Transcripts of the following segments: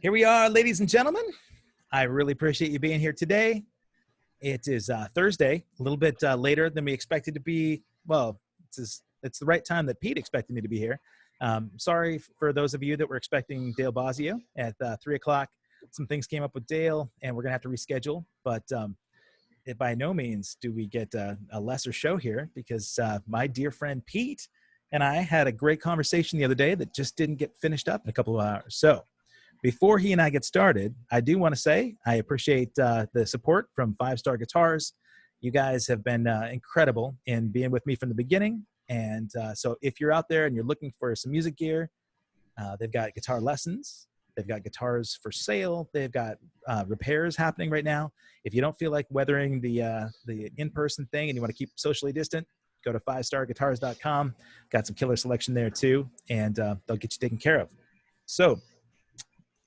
Here we are, ladies and gentlemen. I really appreciate you being here today. It is Thursday, a little bit later than we expected to be. Well, it's the right time that Pete expected me to be here. Sorry for those of you that were expecting Dale Bosio at 3 o'clock. Some things came up with Dale, and we're going to have to reschedule. But by no means do we get a lesser show here, because my dear friend Pete and I had a great conversation the other day that just didn't get finished up in a couple of hours. So before he and I get started, I do want to say I appreciate the support from 5 Star Guitars. You guys have been incredible in being with me from the beginning. And so if you're out there and you're looking for some music gear, they've got guitar lessons. They've got guitars for sale. They've got repairs happening right now. If you don't feel like weathering the in-person thing and you want to keep socially distant, go to 5starguitars.com. Got some killer selection there too, and they'll get you taken care of. So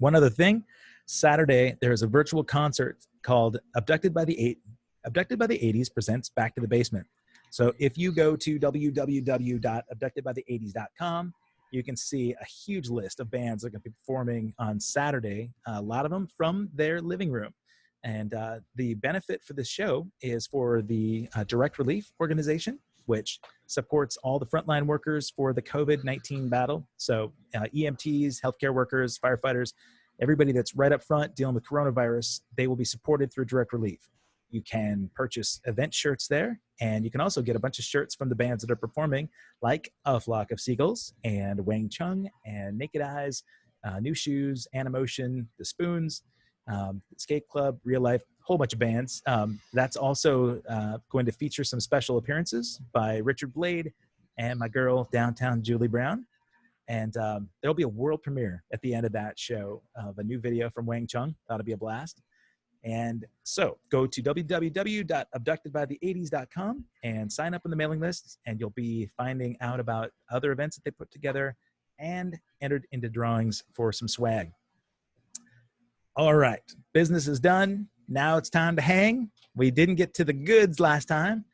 one other thing, Saturday, there's a virtual concert called Abducted by the 80s presents Back to the Basement. So if you go to www.abductedbythe80s.com, you can see a huge list of bands that are going to be performing on Saturday, a lot of them from their living room. And the benefit for this show is for the Direct Relief Organization, which supports all the frontline workers for the COVID-19 battle. So EMTs, healthcare workers, firefighters, everybody that's right up front dealing with coronavirus, they will be supported through Direct Relief. You can purchase event shirts there, and you can also get a bunch of shirts from the bands that are performing, like A Flock of Seagulls and Wang Chung and Naked Eyes, New Shoes, Animotion, The Spoons, Escape Club, Real Life, a whole bunch of bands. That's also going to feature some special appearances by Richard Blade and my girl, Downtown Julie Brown. And there'll be a world premiere at the end of that show of a new video from Wang Chung. That'll be a blast. And so go to www.abductedbythe80s.com and sign up on the mailing list, and you'll be finding out about other events that they put together and entered into drawings for some swag. All right, business is done. Now it's time to hang. We didn't get to the goods last time.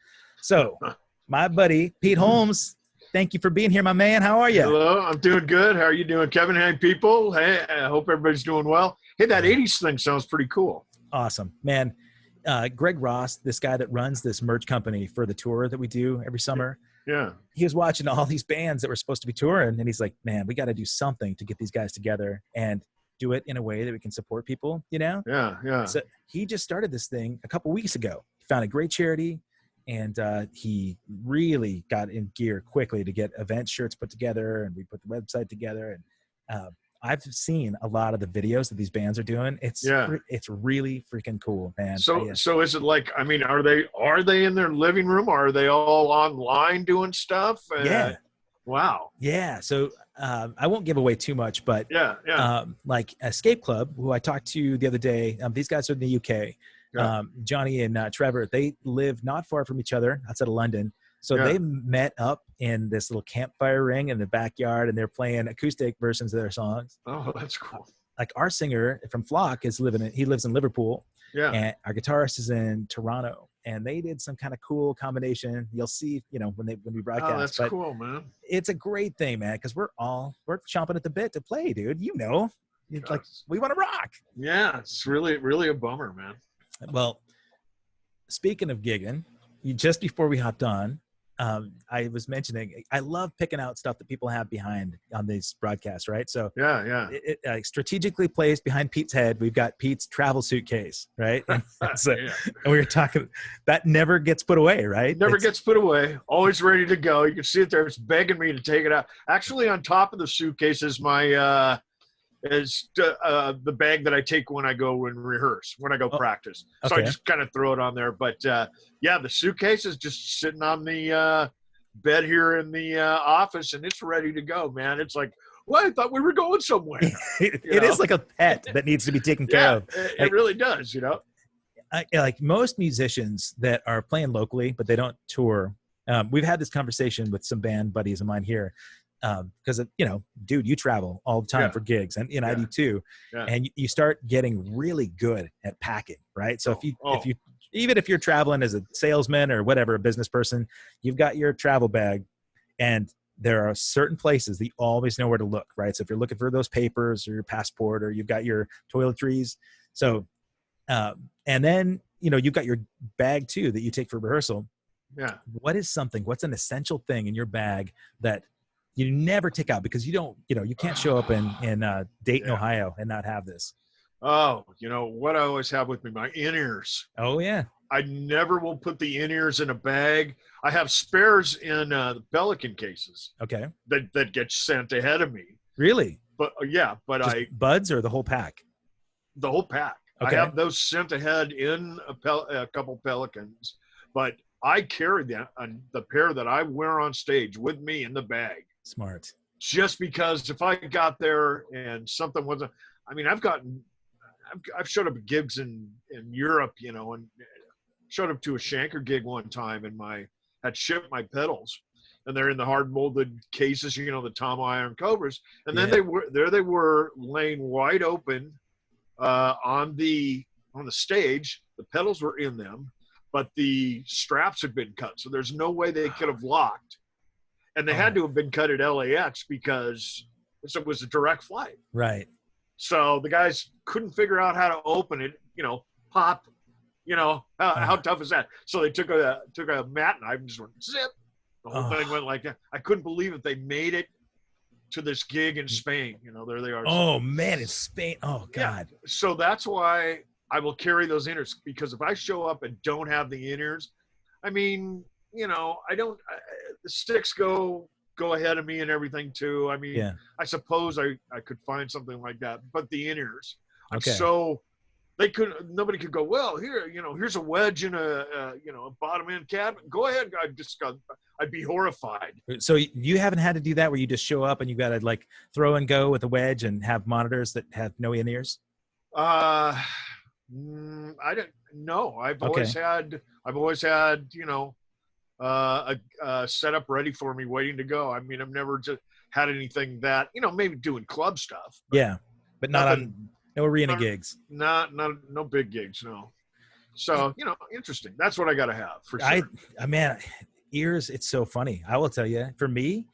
So my buddy, Pete Holmes, thank you for being here, my man. How are you? Hello, I'm doing good. How are you doing, Kevin? Hey, people. Hey, I hope everybody's doing well. Hey, that 80s thing sounds pretty cool. Awesome, man. Greg Ross, this guy that runs this merch company for the tour that we do every summer. Yeah. He was watching all these bands that were supposed to be touring, and he's like, man, we got to do something to get these guys together and do it in a way that we can support people, you know? Yeah, yeah. So he just started this thing a couple weeks ago. He found a great charity, and he really got in gear quickly to get event shirts put together, and we put the website together. And I've seen a lot of the videos that these bands are doing. It's really freaking cool, man. So is it like, I mean, are they in their living room, or are they all online doing stuff? Yeah. Wow. Yeah. So I won't give away too much, but like Escape Club, who I talked to the other day, these guys are in the UK. Yeah. Johnny and Trevor, they live not far from each other outside of London. So they met up in this little campfire ring in the backyard, and they're playing acoustic versions of their songs. Oh, that's cool. Like our singer from Flock he lives in Liverpool. Yeah. And our guitarist is in Toronto, and they did some kind of cool combination. You'll see, when we broadcast. Oh, that's cool, man. It's a great thing, man, because we're chomping at the bit to play, dude. Like we want to rock. Yeah, it's really, really a bummer, man. Well, speaking of gigging, just before we hopped on, I was mentioning, I love picking out stuff that people have behind on these broadcasts, right? So it strategically placed behind Pete's head, we've got Pete's travel suitcase, right? And we were talking, that never gets put away, right? Never gets put away. Always ready to go. You can see it there. It's begging me to take it out. Actually, on top of the suitcase is my the bag that I take when I go and rehearse, when I go practice. So I just kind of throw it on there. But the suitcase is just sitting on the bed here in the office, and it's ready to go, man. It's like, well, I thought we were going somewhere. It is like a pet that needs to be taken care of. It really does, like most musicians that are playing locally, but they don't tour. We've had this conversation with some band buddies of mine here. Because dude, you travel all the time for gigs, and I do too. Yeah. And you start getting really good at packing, right? So even if you're traveling as a salesman or whatever, a business person, you've got your travel bag, and there are certain places that you always know where to look, right? So if you're looking for those papers or your passport, or you've got your toiletries. So, and then, you've got your bag too that you take for rehearsal. Yeah. What's an essential thing in your bag that you never take out because you can't show up in Dayton, Ohio and not have this? Oh, what I always have with me, my in-ears. Oh yeah. I never will put the in-ears in a bag. I have spares in the Pelican cases. Okay. That get sent ahead of me. Really? But Just buds or the whole pack? The whole pack. Okay. I have those sent ahead in a couple Pelicans, but I carry the pair that I wear on stage with me in the bag. Smart. Just because if I got there and something wasn't, I've showed up at gigs in Europe, and showed up to a Shanker gig one time, and had shipped my pedals, and they're in the hard molded cases, the Tom Iron Cobras, and then they were laying wide open on the stage. The pedals were in them, but the straps had been cut, so there's no way they could have locked, and they had to have been cut at LAX because it was a direct flight. Right. So the guys couldn't figure out how to open it, pop, how tough is that? So they took a mat knife and just went zip. The whole thing went like that. I couldn't believe it. They made it to this gig in Spain. There they are. Oh man, it's Spain. Oh God. Yeah. So that's why I will carry those inners, because if I show up and don't have the inners, the sticks go ahead of me and everything too. I suppose I could find something like that, but the inners. Okay. So nobody could go, well, here, here's a wedge in a bottom end cabinet. Go ahead. I'd be horrified. So you haven't had to do that where you just show up and you got to like throw and go with a wedge and have monitors that have no in-ears? I don't know. I've always had, a setup ready for me waiting to go. I've never just had anything that, maybe doing club stuff. But not on no arena gigs. No big gigs, no. So, interesting. That's what I got to have for sure. Man, ears, it's so funny. I will tell you, for me,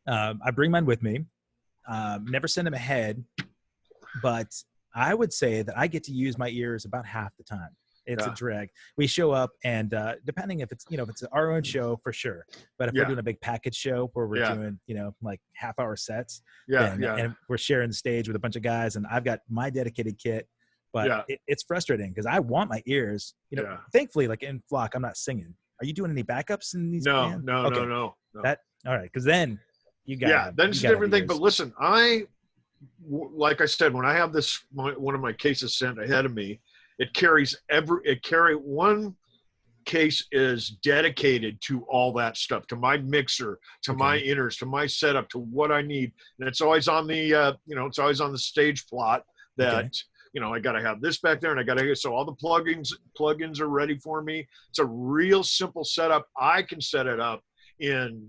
I bring mine with me. Never send them ahead, but I would say that I get to use my ears about half the time. It's a drag. We show up and depending if it's, if it's our own show, for sure. But if we're doing a big package show where we're doing, like half-hour sets, and we're sharing the stage with a bunch of guys, and I've got my dedicated kit, but it's frustrating because I want my ears, thankfully, like in Flock, I'm not singing. Are you doing any backups in these? No. All right. Because then you got, then it's a different thing. But listen, like I said, when I have one of my cases sent ahead of me, one case is dedicated to all that stuff, to my mixer, to my inners, to my setup, to what I need. And it's always on the, it's always on the stage plot that, I got to have this back there, and so all the plugins are ready for me. It's a real simple setup. I can set it up in,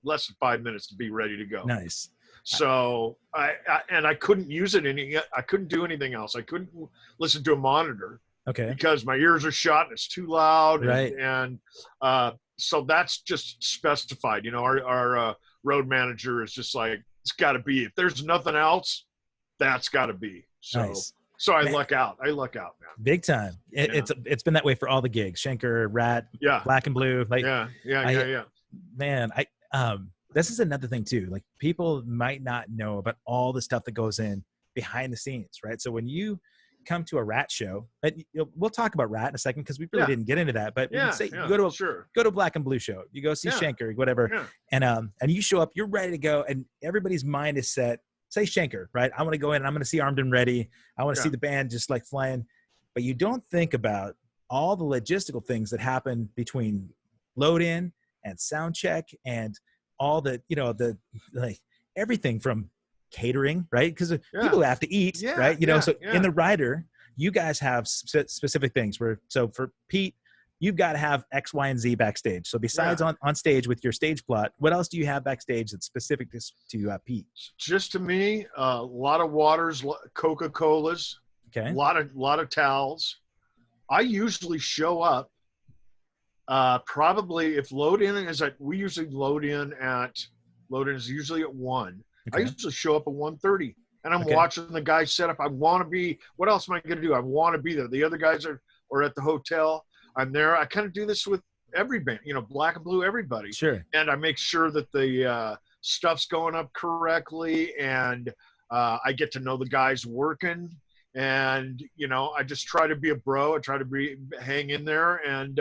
less than 5 minutes to be ready to go. Nice. So I couldn't use it I couldn't do anything else. I couldn't listen to a monitor. Okay. Because my ears are shot and it's too loud. Right. And so that's just specified. Our road manager is just like, it's got to be. If there's nothing else, that's got to be. So, nice. So I luck out, man. Big time. It's been that way for all the gigs. Shanker, RATT, Black and Blue. Like, Man, this is another thing too. Like, people might not know about all the stuff that goes in behind the scenes, right? So when you come to a RATT show, we'll talk about RATT in a second because we really didn't get into that. But you go to a Black and Blue show, you go see Shanker, whatever, and you show up, you're ready to go, and everybody's mind is set. Say Shanker, right? I want to go in and I'm going to see Armed and Ready. I want to see the band just like flying. But you don't think about all the logistical things that happen between load in and sound check and all the, like everything from catering, right? Because people have to eat, right? In the rider, you guys have specific things so for Pete, you've got to have X, Y, and Z backstage. So besides on stage with your stage plot, what else do you have backstage that's specific to Pete? Just to me, a lot of waters, Coca-Colas, a lot of towels. I usually show up Probably if load in is at, we usually load in is usually at 1. I Okay. usually show up at 1:30 and I'm Okay. watching the guys set up. I want to be, what else am I going to do? I want to be there. The other guys are at the hotel. I'm there. I kind of do this with every band, Black and Blue, everybody. Sure. And I make sure that the stuff's going up correctly. And I get to know the guys working. And, I just try to be a bro. I try to hang in there. And,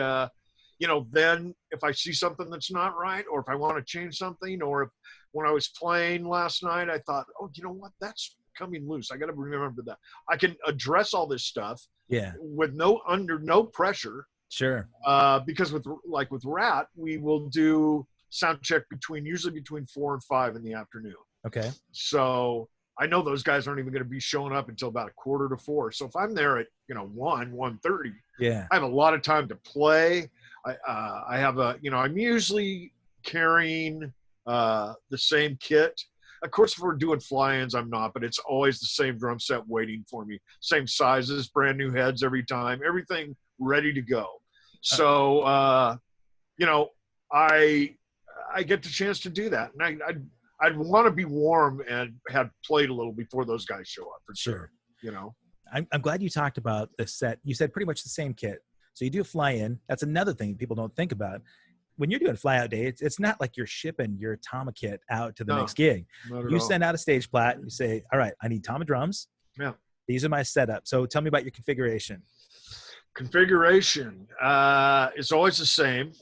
then if I see something that's not right, or if I want to change something, or if when I was playing last night, I thought, oh, you know what? That's coming loose. I got to remember that. I can address all this stuff with under no pressure. Sure. Because with RATT, we will do sound check usually between 4 and 5 in the afternoon. Okay. So I know those guys aren't even going to be showing up until about 3:45. So if I'm there at 1:30, yeah, I have a lot of time to play. I have I'm usually carrying the same kit. Of course, if we're doing fly-ins, I'm not, but it's always the same drum set waiting for me. Same sizes, brand new heads every time, everything ready to go. So, I get the chance to do that. And I'd want to be warm and have played a little before those guys show up. For sure. I'm glad you talked about the set. You said pretty much the same kit. So you do a fly-in. That's another thing people don't think about. When you're doing fly-out day, it's not like you're shipping your Tama kit out to the next gig. You send out a stage plat. You say, all right, I need Tama drums. Yeah. These are my setup. So tell me about your configuration. Configuration is always the same.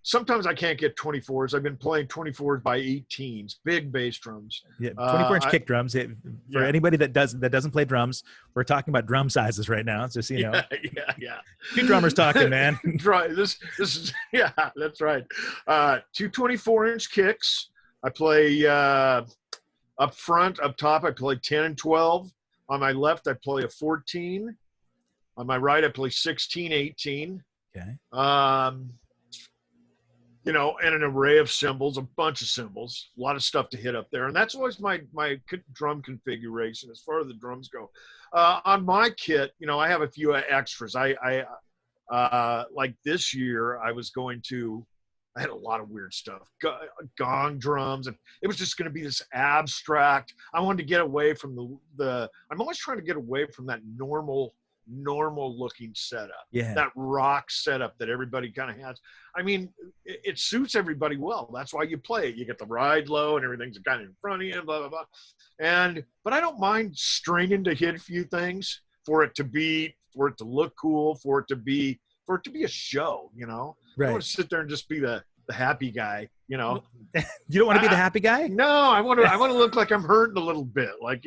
Sometimes I can't get 24s. I've been playing 24s by 18s, big bass drums. Yeah, 24-inch kick drums. For anybody that doesn't play drums, we're taling about drum sizes right now. Just so you know. Yeah. Two drummers talking, man. Right. This is that's right. 2 24-inch kicks. I play up front, up top. I play 10 and 12. On my left, I play a 14. On my right, I play 16, 18. Okay. And an array of cymbals, a bunch of cymbals, a lot of stuff to hit up there. And that's always my drum configuration as far as the drums go. On my kit, I have a few extras. I like this year, I had a lot of weird stuff, gong drums, and it was just going to be this abstract. I wanted to get away from I'm always trying to get away from that normal looking setup, that rock setup that everybody kind of has. I mean, it suits everybody well. That's why you play it. You get the ride low and everything's kind of in front of you, blah, blah, blah. But I don't mind straining to hit a few things for it to look cool, for it to be a show, Right. I don't want to sit there and just be the happy guy, You don't want to be the happy guy? No, I want to look like I'm hurting a little bit. Like,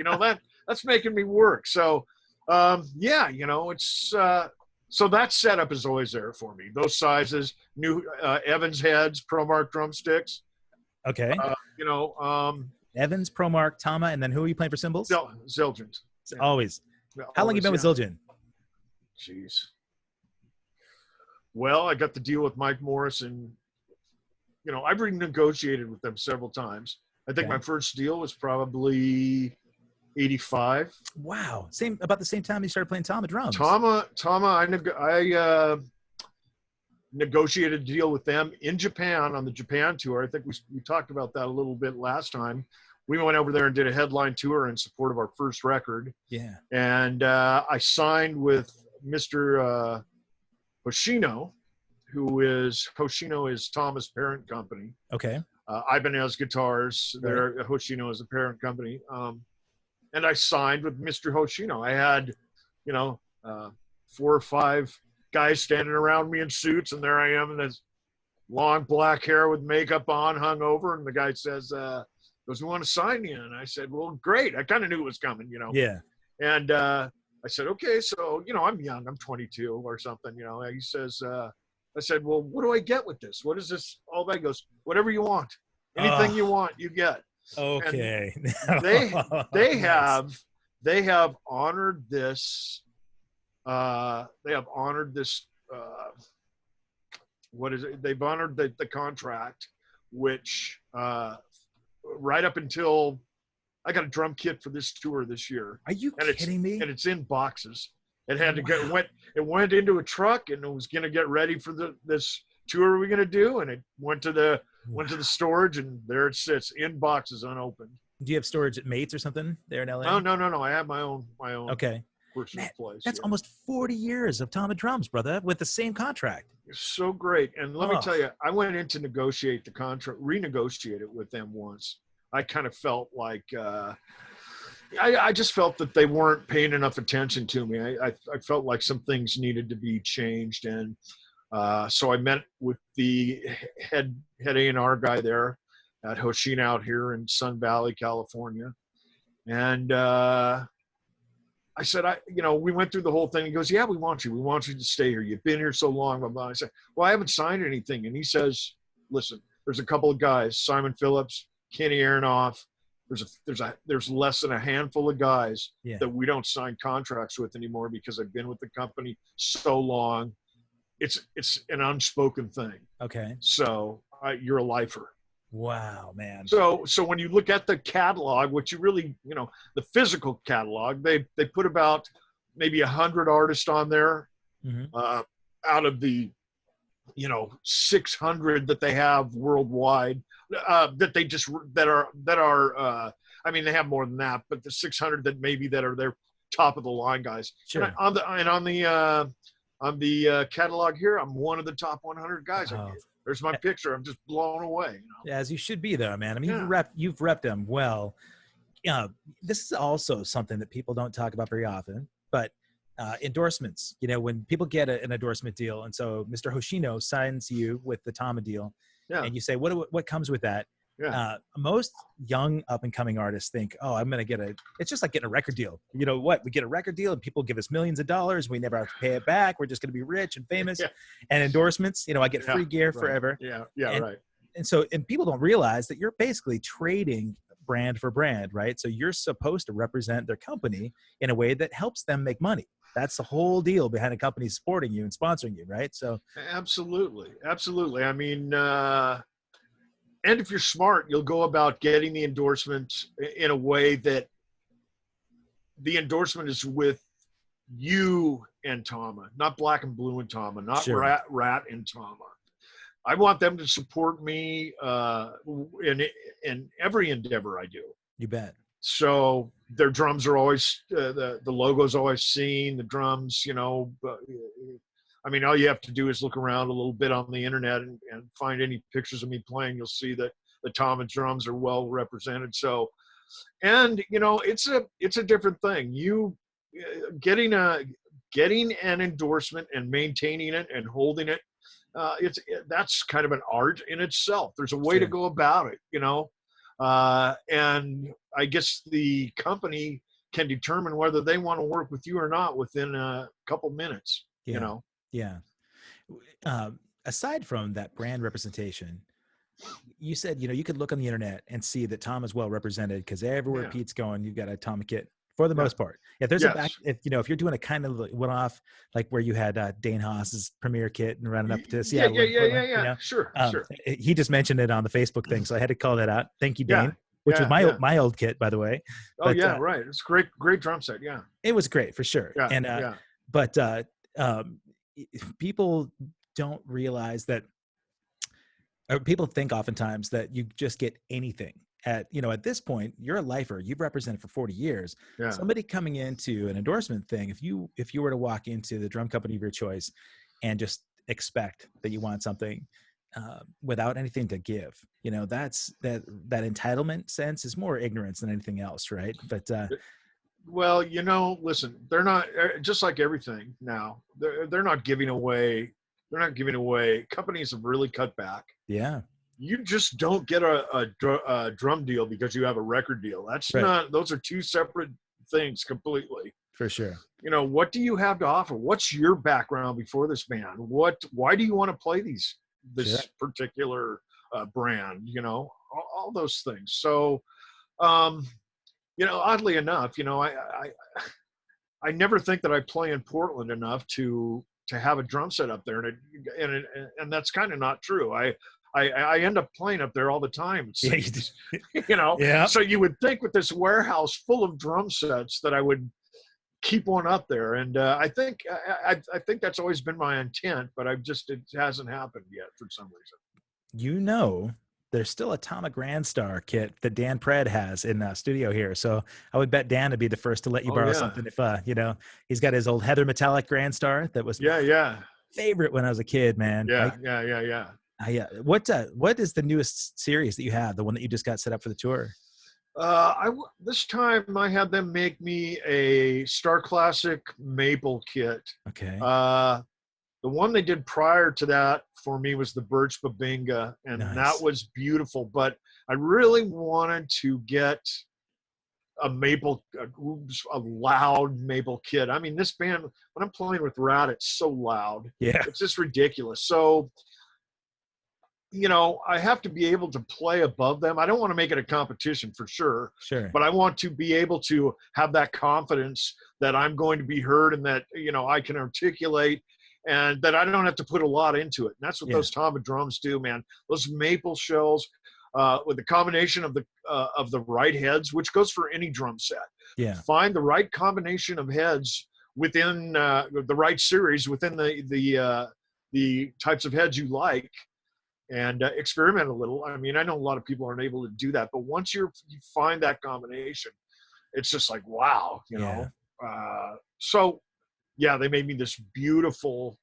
that's making me work. So, it's so that setup is always there for me. Those sizes, new Evans heads, ProMark drumsticks. Okay. Evans, ProMark, Tama, and then who are you playing for cymbals? Zildjians. Always. How long have you been with Zildjian? Jeez. Well, I got the deal with Mike Morris, and I've renegotiated with them several times. I think my first deal was probably 85. Wow. About the same time you started playing Tama drums. Tama, I negotiated a deal with them in Japan on the Japan tour. I think we talked about that a little bit last time. We went over there and did a headline tour in support of our first record. Yeah. And I signed with Mr. Hoshino, Hoshino is Tama's parent company. Okay. Ibanez Guitars, Hoshino is the parent company. And I signed with Mr. Hoshino. I had, 4 or 5 guys standing around me in suits, and there I am in this long black hair with makeup on, hung over, and the guy says, "Does he want to sign you?" And I said, "Well, great. I kind of knew it was coming, Yeah. And I said, "Okay, so I'm young. I'm 22 or something." He says, I said, "Well, what do I get with this? What is this?" All that goes, "Whatever you want, anything you want, you get." Okay. They have honored this. They have honored this. What is it? They've honored the contract, which right up until I got a drum kit for this tour this year. Are you kidding me? And it's in boxes. It had to get went into a truck, and it was going to get ready for this tour we're going to do, and it went to the storage, and there it sits in boxes unopened. Do you have storage at Mates or something there in LA? Oh, no. I have my own. Okay. Personal place. That's almost 40 years of Tom and Drums, brother, with the same contract. It's so great. And let me tell you, I went in to negotiate the contract, renegotiate it with them once. I kind of felt like I just felt that they weren't paying enough attention to me. I felt like some things needed to be changed. And so I met with the head A&R guy there at Hoshino out here in Sun Valley, California. And I said, we went through the whole thing. He goes, yeah, we want you. We want you to stay here. You've been here so long. Blah, blah. I said, well, I haven't signed anything. And he says, listen, there's a couple of guys, Simon Phillips, Kenny Aronoff. There's less than a handful of guys that we don't sign contracts with anymore because I've been with the company so long. It's an unspoken thing. Okay. So you're a lifer. Wow, man. So when you look at the catalog, what you really, the physical catalog, they put about maybe 100 artists on there, out of the, 600 that they have worldwide, that are I mean, they have more than that, but the 600 that are their top of the line guys. Sure. And on the catalog here, I'm one of the top 100 guys. Oh. There's my picture. I'm just blown away. Yeah, as you should be, though, man. I mean, you've repped them well. This is also something that people don't talk about very often, but endorsements. When people get an endorsement deal, and so Mr. Hoshino signs you with the Tama deal, and you say, what comes with that? Yeah. Most young up and coming artists think, oh, I'm going to it's just like getting a record deal. You know what? We get a record deal and people give us millions of dollars. We never have to pay it back. We're just going to be rich and famous. And endorsements, I get free gear forever. Right. And so people don't realize that you're basically trading brand for brand, right? So you're supposed to represent their company in a way that helps them make money. That's the whole deal behind a company supporting you and sponsoring you, right? So absolutely. I mean, and if you're smart, you'll go about getting the endorsement in a way that the endorsement is with you and Tama, not Black and Blue and Tama, not RATT and Tama. I want them to support me in every endeavor I do. You bet. So their drums are always the logo's always seen. The drums, I mean, all you have to do is look around a little bit on the internet and find any pictures of me playing. You'll see that the Tama drums are well represented. So, and it's a different thing. You getting an endorsement and maintaining it and holding it. That's kind of an art in itself. There's a way to go about it, and I guess the company can determine whether they want to work with you or not within a couple minutes, Yeah. Aside from that brand representation, you said, you could look on the internet and see that Tom is well represented because everywhere Pete's going, you've got a Tama kit for the most part. If there's if you're doing a kind of one-off, like where you had Dane Haas's premiere kit and running up to Seattle. Sure. He just mentioned it on the Facebook thing, so I had to call that out. Thank you, Dane. Which was my old kit, by the way. But, right. It's great drum set. Yeah. It was great for sure. Yeah, and but people don't realize that, or people think oftentimes that you just get anything. At this point, you're a lifer. You've represented for 40 years. Yeah. Somebody coming into an endorsement thing, if you were to walk into the drum company of your choice and just expect that you want something without anything to give, that's that entitlement sense is more ignorance than anything else, right? But well, listen, they're not, just like everything now, they're not giving away. Companies have really cut back. Yeah. You just don't get a drum deal because you have a record deal. That's not, those are two separate things completely. For sure. What do you have to offer? What's your background before this band? Why do you want to play this particular brand? All those things. So, oddly enough, I never think that I play in Portland enough to have a drum set up there, and that's kind of not true. I end up playing up there all the time. So you would think with this warehouse full of drum sets that I would keep one up there. And I think that's always been my intent, but it hasn't happened yet for some reason. There's still a Tama Grand Star kit that Dan Pred has in studio here. So I would bet Dan would be the first to let you borrow something if, he's got his old Heather Metallic Grand Star that was my favorite when I was a kid, man. Yeah. What is the newest series that you have, the one that you just got set up for the tour? This time I had them make me a Star Classic Maple kit. Okay. The one they did prior to that for me was the Birch Babinga, and that was beautiful. But I really wanted to get a loud maple kit. I mean, this band, when I'm playing with RATT, it's so loud. Yeah. It's just ridiculous. So, I have to be able to play above them. I don't want to make it a competition for sure. Sure. But I want to be able to have that confidence that I'm going to be heard and that, I can articulate and that I don't have to put a lot into it. And that's what those Tama drums do, man. Those maple shells with the combination of the right heads, which goes for any drum set. Yeah. Find the right combination of heads within the right series, within the types of heads you like, and experiment a little. I mean, I know a lot of people aren't able to do that, but once you find that combination, it's just like, wow, know. So, yeah, they made me this beautiful.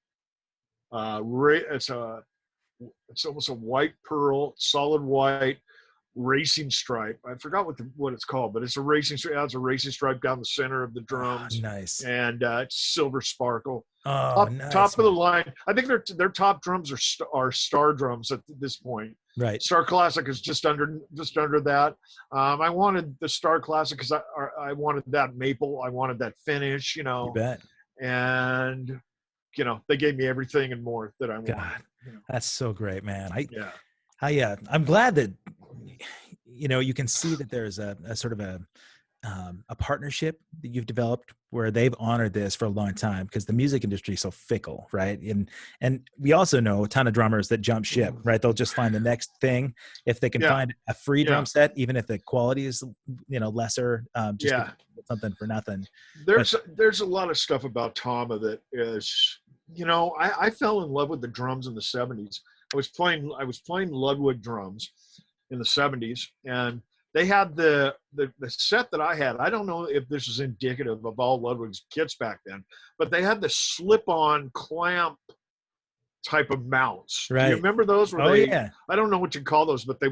It's almost a white pearl, solid white racing stripe. I forgot what it's called, but it's a racing stripe. It's a racing stripe down the center of the drums. Nice. And it's silver sparkle. Nice, top of the line. I think their top drums are star drums at this point. Right. Star Classic is just under that. I wanted the Star Classic because I wanted that maple. I wanted that finish. You bet. And they gave me everything and more that I wanted. God, that's so great, man. I'm glad that you can see that there's a sort of a partnership that you've developed where they've honored this for a long time, because the music industry is so fickle, right? And we also know a ton of drummers that jump ship, right? They'll just find the next thing if they can find a free drum set, even if the quality is lesser, something for nothing. There's a lot of stuff about Tama that is, I fell in love with the drums in the 70s. I was playing Ludwig drums in the 70s, and they had the set that I had. I don't know if this is indicative of all Ludwig's kits back then, but they had the slip-on clamp type of mounts. Right. Do you remember those? Yeah. I don't know what you call those, but they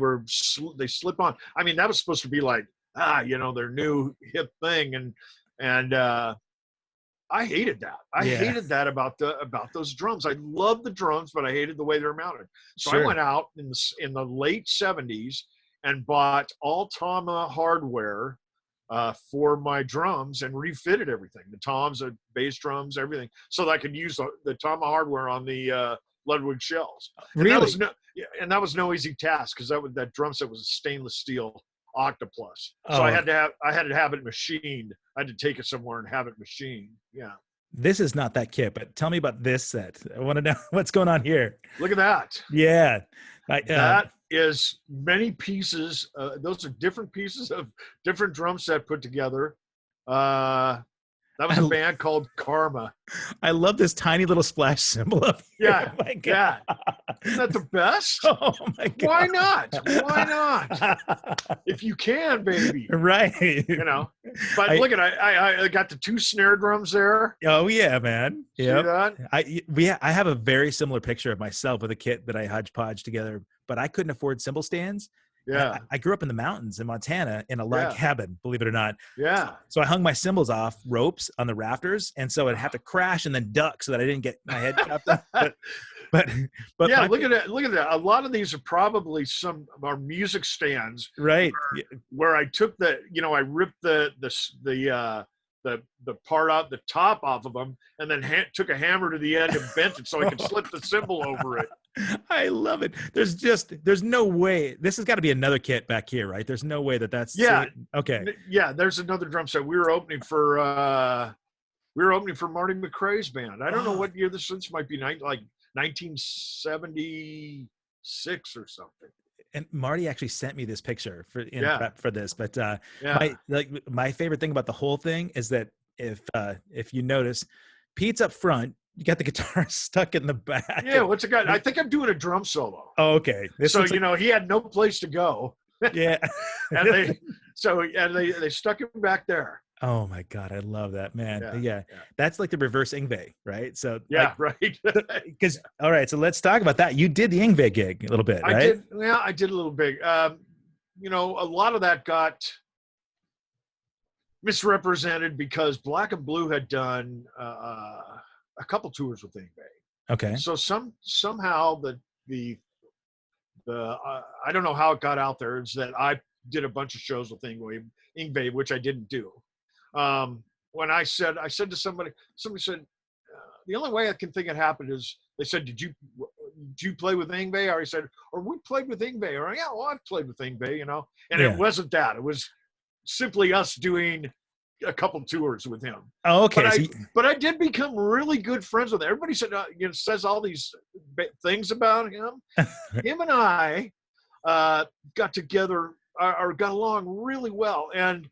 slip on. I mean, that was supposed to be like, their new hip thing. And I hated that. I hated that about those drums. I love the drums, but I hated the way they're mounted. So I went out in the late 70s and bought all Tama hardware for my drums and refitted everything, the toms, the bass drums, everything, so that I could use the Tama hardware on the Ludwig shells. And really? That was no easy task, because that drum set was a stainless steel Octoplus. So I had to have it machined. I had to take it somewhere and have it machined. Yeah. This is not that kit, but tell me about this set. I want to know what's going on here. Look at that. Yeah. That is many pieces. Those are different pieces of different drum set put together. That was a band called Karma. I love this tiny little splash symbol up here. Yeah. Oh my God. Isn't that the best? Oh my God. Why not? Why not? If you can, baby. Right. But look at I got the 2 snare drums there. Oh yeah, man. Yeah. I have a very similar picture of myself with a kit that I hodgepodge together, but I couldn't afford cymbal stands. Yeah. I grew up in the mountains in Montana in a log cabin, believe it or not. Yeah. So I hung my cymbals off ropes on the rafters, and so I'd have to crash and then duck so that I didn't get my head chopped off. But yeah, look at that. Look at that. A lot of these are probably some of our music stands. Right. Where I took I ripped the part out, the top off of them, and then took a hammer to the end and bent it so I could slip the cymbal over it. I love it. There's no way. This has got to be another kit back here, right? There's no way that's okay. Yeah, there's another drum set. We were opening for Marty McRae's band. I don't know what year this might be, like 1976 or something. And Marty actually sent me this picture for prep for this. But my favorite thing about the whole thing is that if you notice, Pete's up front. You got the guitar stuck in the back. Yeah, what's it got? I think I'm doing a drum solo. Oh, okay. So he had no place to go. Yeah. And they stuck him back there. Oh my God, I love that, man. Yeah. That's like the reverse Yngwie, right? So yeah, right. Because all right, so let's talk about that. You did the Yngwie gig a little bit, right? I did a little bit. A lot of that got misrepresented because Black and Blue had done a couple tours with Yngwie. Okay. So somehow the I don't know how it got out there. It's that I did a bunch of shows with Yngwie, which I didn't do. When I said to somebody said, the only way I can think it happened is they said, did you play with Yngwie? Or I said, or we played with Yngwie. Or yeah, well, I've played with Yngwie, and it wasn't that. It was simply us doing a couple tours with him. Oh, okay. But I did become really good friends with him. Everybody said, says all these things about him. Him and I got together or got along really well. And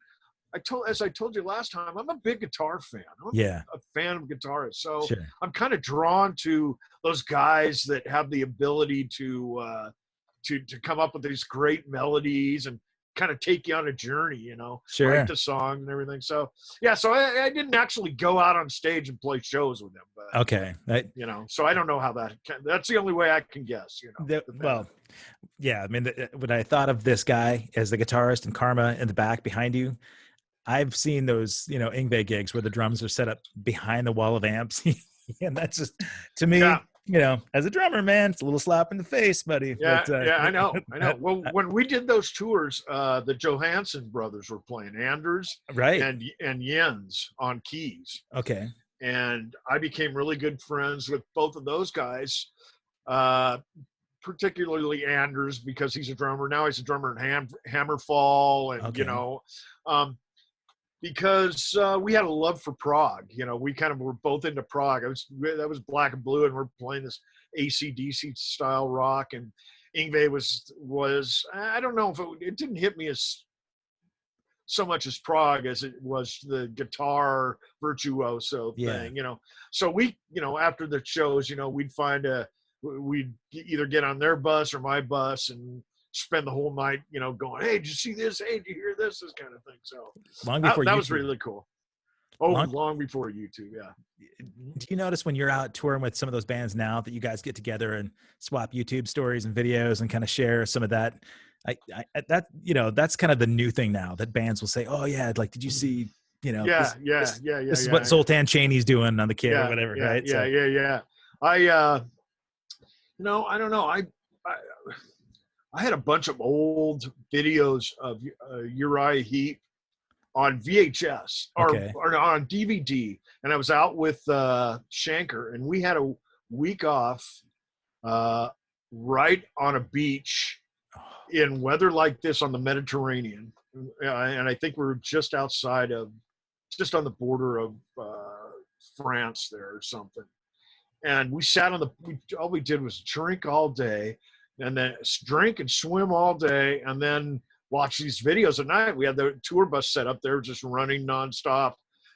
as I told you last time, I'm a big guitar fan. I'm a fan of guitarists. So sure. I'm kind of drawn to those guys that have the ability to come up with these great melodies and kind of take you on a journey, sure. Write the song and everything. So so I didn't actually go out on stage and play shows with them, but okay. So I don't know how that's the only way I can guess, well, yeah. I mean, when I thought of this guy as the guitarist and Karma in the back behind you, I've seen those, Yngwie gigs where the drums are set up behind the wall of amps. And that's just, to me, as a drummer, man, it's a little slap in the face, buddy. Yeah, but, I know. Well, when we did those tours, the Johansson brothers were playing, Anders right, and Jens on keys. Okay. And I became really good friends with both of those guys, particularly Anders, because he's a drummer. Now he's a drummer in Hammerfall, and, because we had a love for prog. We kind of were both into prog. That was Black and Blue, and we're playing this AC/DC style rock. And Yngwie was I don't know if it didn't hit me as so much as prog as it was the guitar virtuoso thing. So we, after the shows, we'd either get on their bus or my bus and spend the whole night, going, hey, did you see this? Hey, did you hear this? This kind of thing. So that was really cool. Long before YouTube. Yeah. Do you notice when you're out touring with some of those bands now that you guys get together and swap YouTube stories and videos and kind of share some of that? That's kind of the new thing now that bands will say, oh yeah, like, did you see, this is what Zoltan Chaney's doing on the kit or whatever. Right. Yeah. I don't know. I had a bunch of old videos of Uriah Heep on VHS or on DVD, and I was out with Shanker, and we had a week off right on a beach in weather like this on the Mediterranean, and I think we were just on the border of France there or something. And we sat all we did was drink all day, and then drink and swim all day, and then watch these videos at night. We had the tour bus set up there, just running nonstop,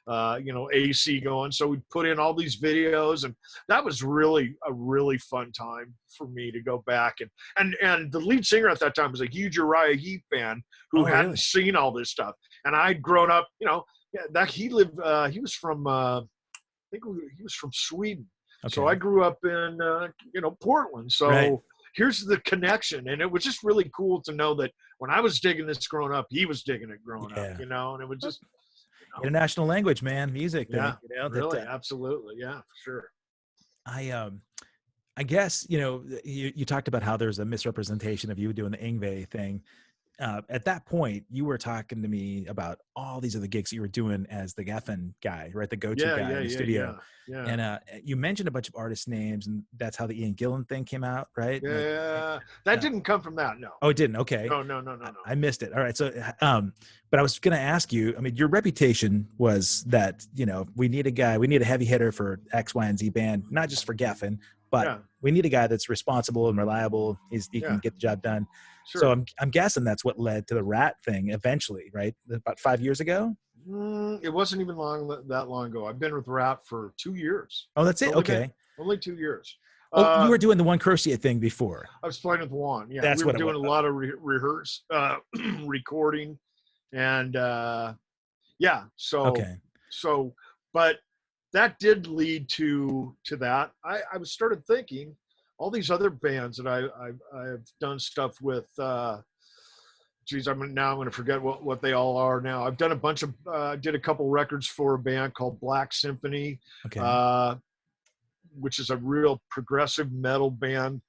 AC going. So we put in all these videos, and that was really a really fun time for me to go back. And the lead singer at that time was a huge Uriah Heep fan who hadn't seen all this stuff. And I'd grown up, he was from, I think he was from Sweden. Okay. So I grew up in, Portland. So here's the connection. And it was just really cool to know that when I was digging this growing up, he was digging it growing up, and it was just international language, man, music. Yeah, really, absolutely. Yeah, for sure. I guess, you talked about how there's a misrepresentation of you doing the Yngwie thing. At that point, you were talking to me about all these other gigs you were doing as the Geffen guy, right? The go-to guy in the studio. Yeah. And you mentioned a bunch of artist names, and that's how the Ian Gillan thing came out, right? Yeah, that didn't come from that, no. Oh, it didn't? Okay. No. I missed it. All right. So, but I was going to ask you, I mean, your reputation was that, we need a heavy hitter for X, Y, and Z band, not just for Geffen, but we need a guy that's responsible and reliable. He can get the job done. Sure. So I'm guessing that's what led to the RATT thing eventually, right? About 5 years ago? It wasn't even that long ago. I've been with RATT for 2 years. Oh, that's it. Okay. Only 2 years. Oh, you were doing the one crochet thing before. I was playing with Juan. Yeah, That's we were what it doing was. a lot of rehearse, recording, and yeah. Okay. So, but that did lead to that. I was started thinking all these other bands that I've done stuff with. Geez, I'm going to forget what they all are now. I've done a bunch of did a couple records for a band called Black Symphony, Okay. which is a real progressive metal band.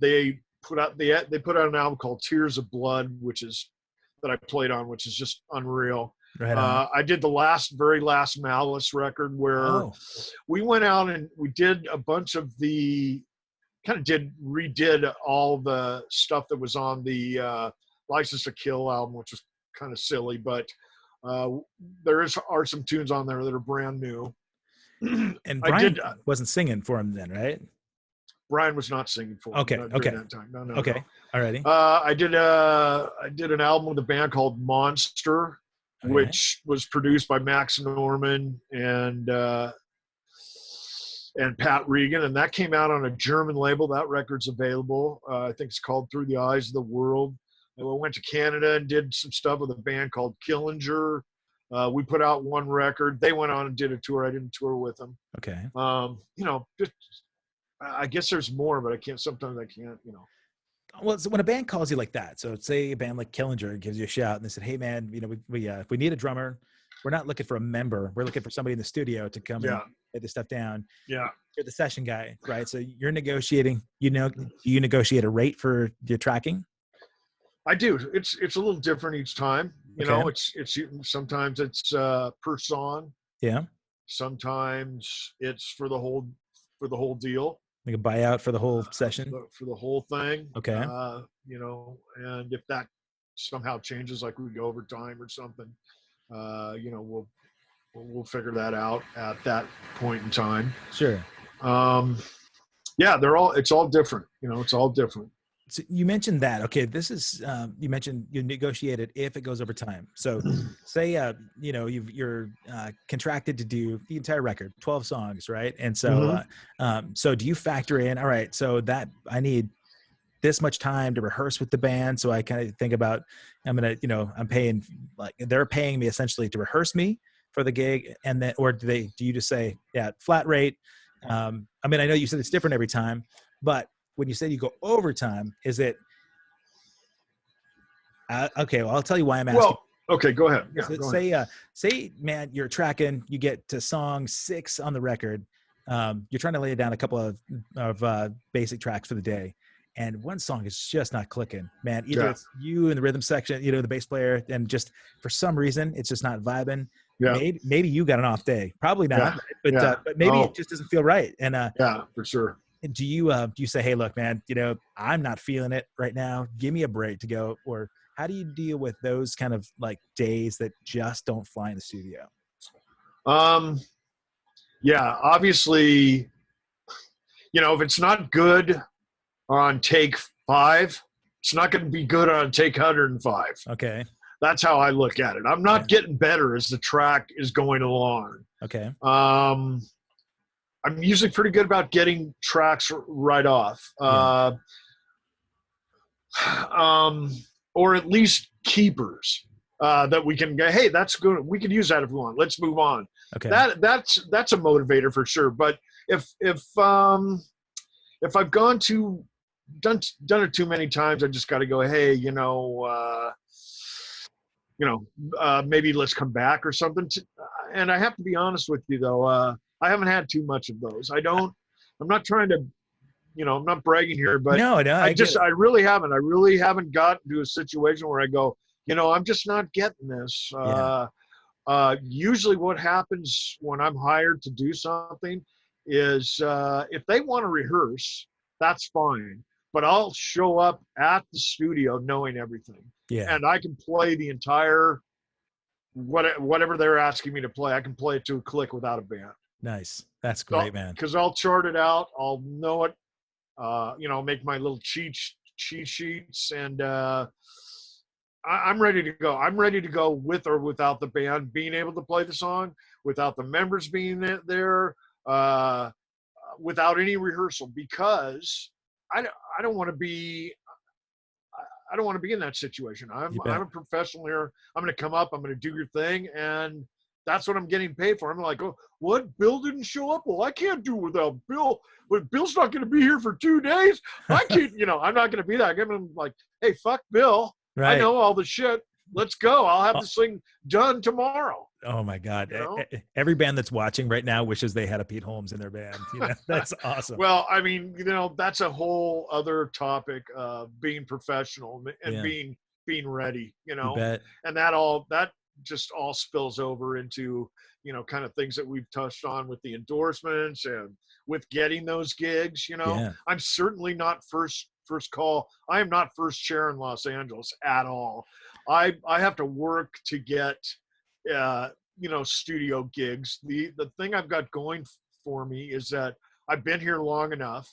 They put out an album called Tears of Blood, that I played on, which is just unreal. Right on. I did the very last Malice record where we went out and we did a bunch of redid all the stuff that was on the License to Kill album, which was kind of silly, but are some tunes on there that are brand new. And Brian wasn't singing for him then, right? Brian was not singing for him. Okay. Okay. That time. No. Okay. Alrighty. I did an album with a band called Monster, which was produced by Max Norman and Pat Regan, and that came out on a German label. That record's available. I think it's called Through the Eyes of the World. And we went to Canada and did some stuff with a band called Killinger. We put out one record. They went on and did a tour. I didn't tour with them. Okay. Just I guess there's more, but sometimes I can't. Well, so when a band calls you like that, so say a band like Killinger gives you a shout and they said, "Hey, man, we need a drummer. We're not looking for a member. We're looking for somebody in the studio to come and get this stuff down." Yeah. You're the session guy, right? So you're negotiating. Do you negotiate a rate for your tracking? I do. It's a little different each time. It's sometimes it's per song. Yeah. Sometimes it's for the whole deal. Like a buyout for the whole session? For the whole thing. Okay. And if that somehow changes, like we go over time or something, we'll figure that out at that point in time. Sure. Yeah, it's all different. It's all different. So you mentioned that. Okay, this is you mentioned you negotiate it if it goes over time. So say you're contracted to do the entire record, 12 songs, right? And so so do you factor in, all right, so that I need this much time to rehearse with the band, so I kind of think about I'm paying, like, they're paying me essentially to rehearse me for the gig, and then, or do you just say, yeah, flat rate? I know you said it's different every time, but when you say you go overtime, is it okay? Well, I'll tell you why I'm asking. Well, okay, go ahead. Yeah, go ahead. Say, man, you're tracking, you get to song 6 on the record. You're trying to lay down a couple of basic tracks for the day, and one song is just not clicking, man. Either it's you in the rhythm section, the bass player, and just for some reason it's just not vibing. Yeah. Maybe you got an off day. Probably not, but maybe it just doesn't feel right. And yeah, for sure. Do you say, hey, look, man, I'm not feeling it right now. Give me a break to go. Or how do you deal with those kind of like days that just don't fly in the studio? Yeah, obviously, if it's not good on take 5, it's not going to be good on take 105. Okay. That's how I look at it. I'm not getting better as the track is going along. Okay. I'm usually pretty good about getting tracks right off. Or at least keepers that we can go, hey, that's good. We can use that if we want. Let's move on. Okay. That's a motivator for sure. But if I've done it too many times, I just got to go, hey, maybe let's come back or something. And I have to be honest with you though. I haven't had too much of those. I'm not trying to, I'm not bragging here, but no, I really haven't. I really haven't gotten to a situation where I go, I'm just not getting this. Usually what happens when I'm hired to do something is if they want to rehearse, that's fine. But I'll show up at the studio knowing everything. Yeah. And I can play the entire, whatever they're asking me to play, I can play it to a click without a band. Nice. That's great, man. Because I'll chart it out. I'll know it. Make my little cheat sheets, and I'm ready to go. I'm ready to go with or without the band being able to play the song, without the members being there, without any rehearsal, because I don't want to be I don't want to be in that situation. I'm a professional here. I'm going to come up. I'm going to do your thing, and that's what I'm getting paid for. I'm like, oh, what? Bill didn't show up? Well, I can't do without Bill. But Bill's not going to be here for 2 days. I can't. I'm not going to be that. I'm like, hey, fuck Bill. Right. I know all the shit. Let's go. I'll have this thing done tomorrow. Oh my God. Every band that's watching right now wishes they had a Pete Holmes in their band. That's awesome. Well, I mean, that's a whole other topic, being professional and being ready, and that just all spills over into, kind of things that we've touched on with the endorsements and with getting those gigs, I'm certainly not first call. I am not first chair in Los Angeles at all. I have to work to get, studio gigs. The thing I've got going for me is that I've been here long enough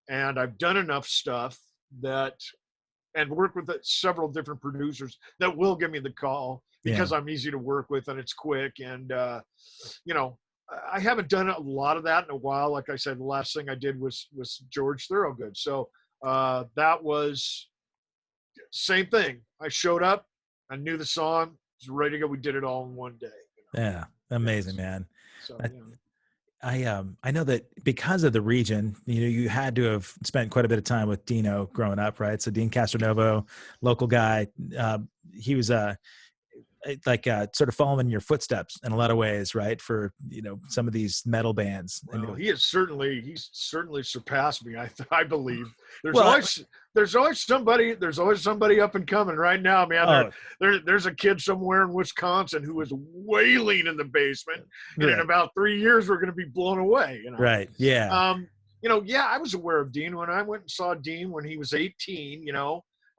and I've done enough stuff and worked with several different producers that will give me the call because I'm easy to work with and it's quick. And, I haven't done a lot of that in a while. Like I said, the last thing I did was George Thorogood. So that was same thing. I showed up, I knew the song, was ready to go. We did it all in one day. Yeah. Amazing, man. So, I know that because of the region, you had to have spent quite a bit of time with Dino growing up, right? So Dean Castronovo, local guy, he was sort of following your footsteps in a lot of ways, right? For some of these metal bands. Well, he's certainly surpassed me. I believe there's always somebody up and coming right now, man. There's a kid somewhere in Wisconsin who is wailing in the basement, and in about 3 years we're going to be blown away. Right? Yeah. I was aware of Dean when I went and saw Dean when he was 18.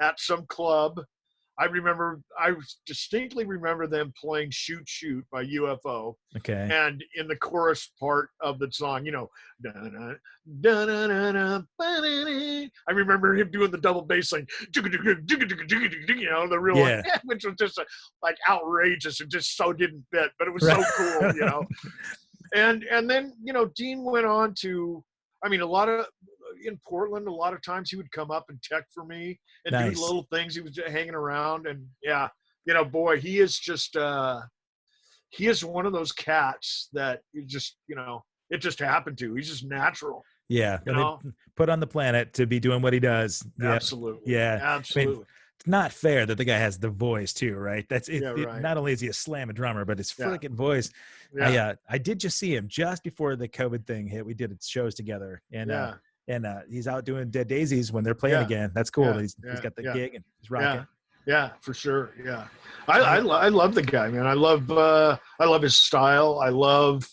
At some club. I distinctly remember them playing Shoot Shoot by UFO. Okay. And in the chorus part of the song, I remember him doing the double bass line, the real, which was just like outrageous. It just so didn't fit, but it was so cool, And then, Dean went on to, in Portland, a lot of times he would come up and tech for me and do little things. He was just hanging around, and boy, he is just he is one of those cats that you just it just happened to. He's just natural. Yeah, put on the planet to be doing what he does. Absolutely. Yeah, absolutely. It's not fair that the guy has the voice too, right? That's it. Right. Not only is he a slam drummer, but his freaking voice. Yeah. I did just see him just before the COVID thing hit. We did shows together, and he's out doing Dead Daisies when they're playing again. That's cool. He's got the gig and he's rocking. Yeah, for sure. Yeah. I love the guy, man. I love his style. I love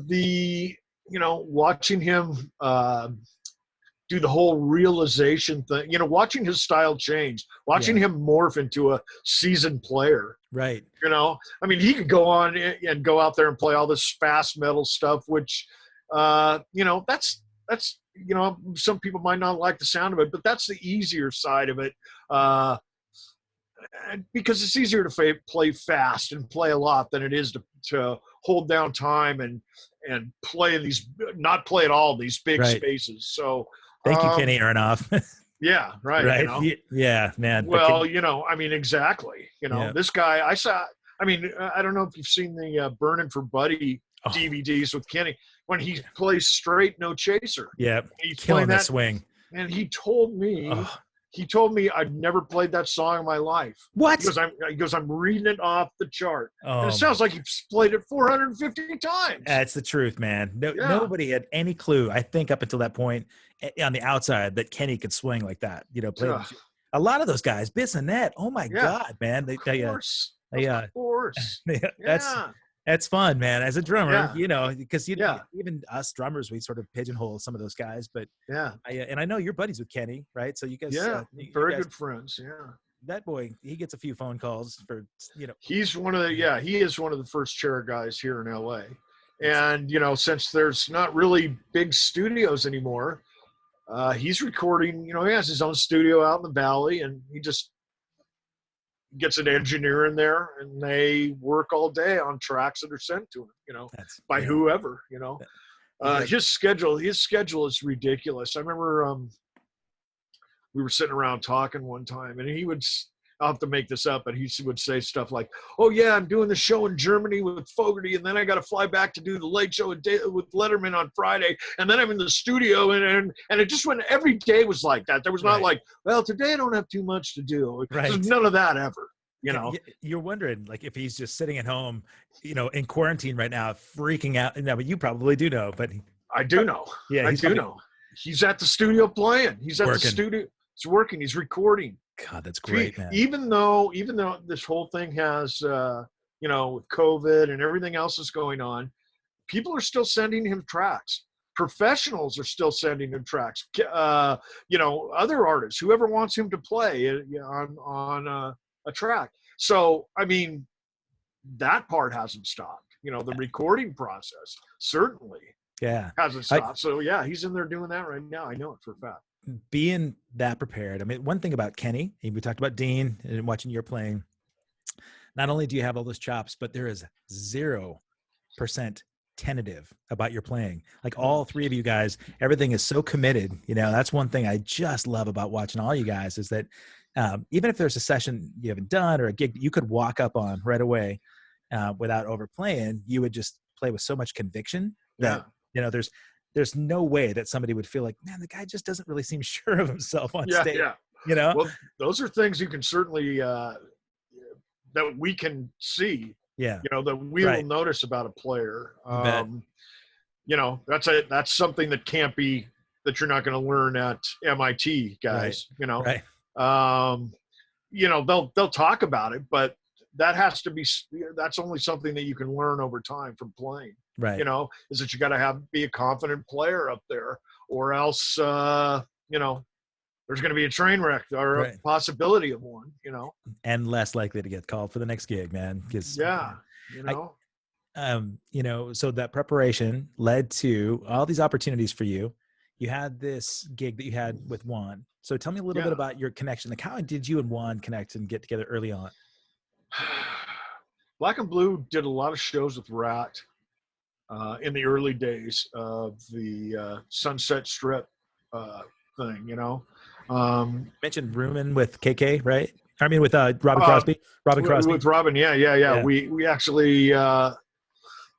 the, watching him do the whole realization thing, watching his style change, watching him morph into a seasoned player. Right. He could go on and go out there and play all this fast metal stuff, which, that's some people might not like the sound of it, but that's the easier side of it, because it's easier to play fast and play a lot than it is to hold down time and play not play at all these big spaces. So thank you, Kenny Aronoff. Yeah, right. Yeah, man. Well, exactly. This guy I saw. I don't know if you've seen the Burning for Buddy DVDs with Kenny when he plays straight no chaser. Yeah, he's killing that swing. And he told me I'd never played that song in my life. What? He goes, I'm reading it off the chart. And it sounds like he's played it 450 times. That's the truth, man. Nobody had any clue, I think, up until that point on the outside that Kenny could swing like that. A lot of those guys, Bissonette. Oh my God, man. Of course. That's fun, man. As a drummer, because even us drummers, we sort of pigeonhole some of those guys. But I know you're buddies with Kenny, right? So you guys, very good friends. Yeah, that boy, he gets a few phone calls for He's one of the he is one of the first chair guys here in LA, and since there's not really big studios anymore, he's recording. He has his own studio out in the valley, and he just gets an engineer in there, and they work all day on tracks that are sent to him, That's by whoever. Yeah. His schedule is ridiculous. I remember we were sitting around talking one time, and he would. I'll have to make this up, but he would say stuff like, "Oh yeah, I'm doing the show in Germany with Fogerty, and then I got to fly back to do the Late Show with Letterman on Friday, and then I'm in the studio, and it just went. Every day was like that. There was not like, well, today I don't have too much to do. There's none of that ever. You're wondering like if he's just sitting at home, in quarantine right now, freaking out. No, but you probably do know. But I do know. Yeah, I do know. He's at the studio playing. He's at the studio. He's working. He's recording. God, that's great, man. Even though this whole thing has, with COVID and everything else is going on, people are still sending him tracks. Professionals are still sending him tracks. Other artists, whoever wants him to play on a track. So, I mean, that part hasn't stopped. The recording process certainly hasn't stopped. So, yeah, he's in there doing that right now. I know it for a fact. Being that prepared. I mean, one thing about Kenny, we talked about Dean and watching your playing. Not only do you have all those chops, but there is 0% tentative about your playing. Like all three of you guys, everything is so committed. That's one thing I just love about watching all you guys is that even if there's a session you haven't done or a gig you could walk up on right away without overplaying, you would just play with so much conviction that, there's no way that somebody would feel like, man, the guy just doesn't really seem sure of himself on stage. Yeah. Well, those are things you can certainly that we can see. Yeah. That we will notice about a player. That's something that can't be that you're not going to learn at MIT, guys. They'll talk about it, but that's only something that you can learn over time from playing. Right. Is that you got to be a confident player up there, or else, there's going to be a train wreck or a possibility of one, and less likely to get called for the next gig, man. So that preparation led to all these opportunities for you. You had this gig that you had with Juan. So tell me a little bit about your connection. Like how did you and Juan connect and get together early on? Black and Blue did a lot of shows with RATT in the early days of the Sunset Strip thing, Mentioned rooming with KK, right? I mean, with Robin Crosby. With Robin, yeah. We actually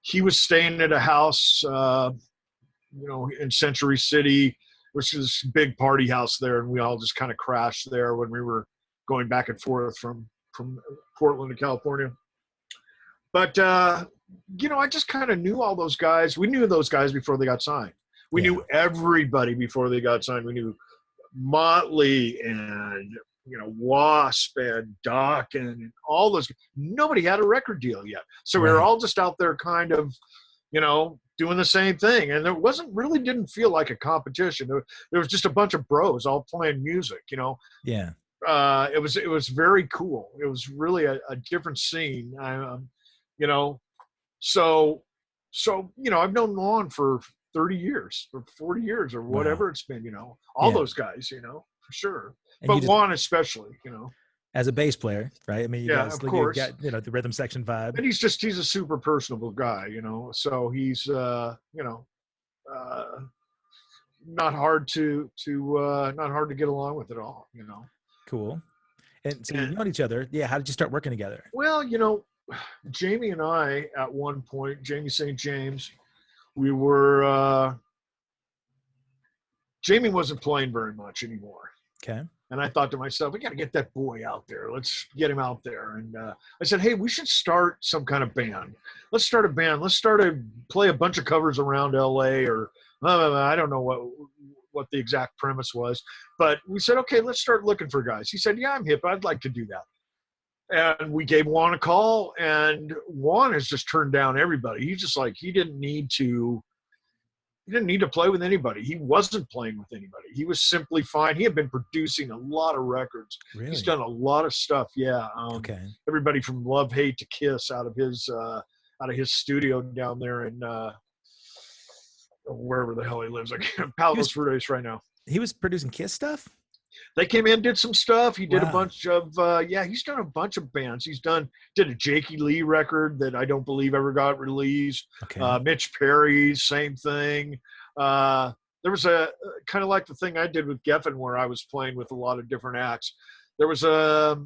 he was staying at a house, in Century City, which is a big party house there, and we all just kind of crashed there when we were going back and forth from Portland to California. But I just kind of knew all those guys. We knew those guys before they got signed. We knew everybody before they got signed. We knew Motley and Wasp and Doc and all those. Nobody had a record deal yet, so we were all just out there, kind of, doing the same thing. And there didn't feel like a competition. There was just a bunch of bros all playing music. Yeah. It was very cool. It was really a different scene. So I've known Lon for 30 years or 40 years or whatever it's been, all those guys, for sure. And but Juan especially, as a bass player, right? I mean, you guys, of course. You got, the rhythm section vibe. And he's a super personable guy, so he's, not hard to get along with at all, Cool. And so you've known each other. Yeah. How did you start working together? Well, Jamie and I, at one point, Jamie St. James, we were, Jamie wasn't playing very much anymore. Okay. And I thought to myself, we got to get that boy out there. Let's get him out there. And I said, hey, we should start some kind of band. Let's start a band. Let's play a bunch of covers around LA, or I don't know what the exact premise was. But we said, okay, let's start looking for guys. He said, yeah, I'm hip. I'd like to do that. And we gave Juan a call, and Juan has just turned down everybody. He's just like, he didn't need to play with anybody. He wasn't playing with anybody. He was simply fine. He had been producing a lot of records. Really? He's done a lot of stuff. Yeah. Okay. Everybody from Love, Hate to Kiss out of his studio down there in wherever the hell he lives. I can't Palos Verdes right now. He was producing Kiss stuff? They came in, did some stuff. He did a Wow. bunch of, he's done a bunch of bands. Did a Jakey Lee record that I don't believe ever got released. Okay. Mitch Perry, same thing. There was a kind of like the thing I did with Geffen where I was playing with a lot of different acts. There was a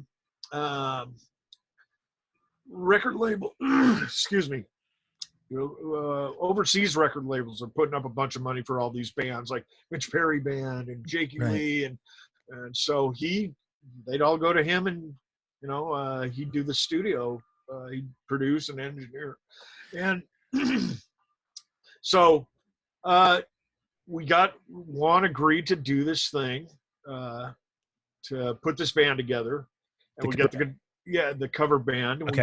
record label, excuse me, overseas record labels are putting up a bunch of money for all these bands like Mitch Perry Band and Jakey Right. Lee, and so they'd all go to him, and he'd do the studio, he'd produce and engineer, and so Juan agreed to do this thing, to put this band together, and we got the cover band, and Okay.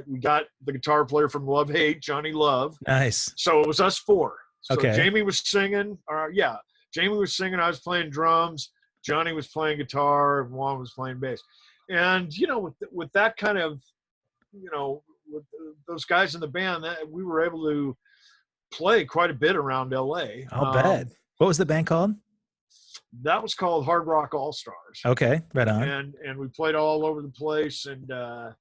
we got the guitar player from Love Hate, Johnny Love. Nice. So it was us four. So Okay. Jamie was singing. Jamie was singing. I was playing drums. Johnny was playing guitar. And Juan was playing bass. And with that kind of, with those guys in the band, that we were able to play quite a bit around LA. I'll bet. What was the band called? That was called Hard Rock All Stars. Okay, right on. And we played all over the place, and that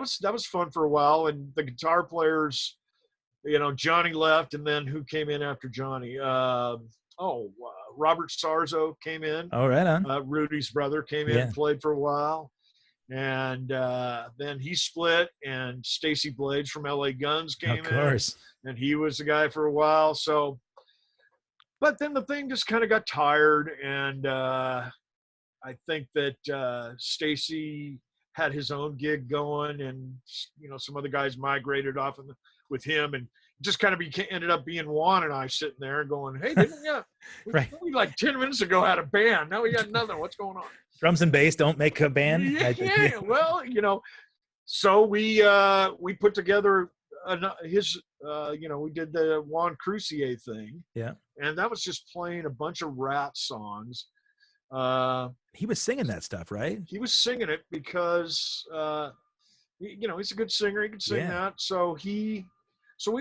was fun for a while. And the guitar players, Johnny left, and then who came in after Johnny? Robert Sarzo came in. Oh, right on. Rudy's brother came in and played for a while, and then he split, and Stacy Blades from LA Guns came in. Of course. And he was the guy for a while. So, but then the thing just kind of got tired, and I think that Stacy had his own gig going, and some other guys migrated off with him, and just kind of ended up being Juan and I sitting there going, "Hey, we like 10 minutes ago had a band. Now we got nothing. What's going on?" Drums and bass don't make a band. Yeah. Well, so we put together we did the Juan Crucier thing. Yeah. And that was just playing a bunch of RATT songs. He was singing that stuff, right? He was singing it because, he's a good singer. He could sing that. So we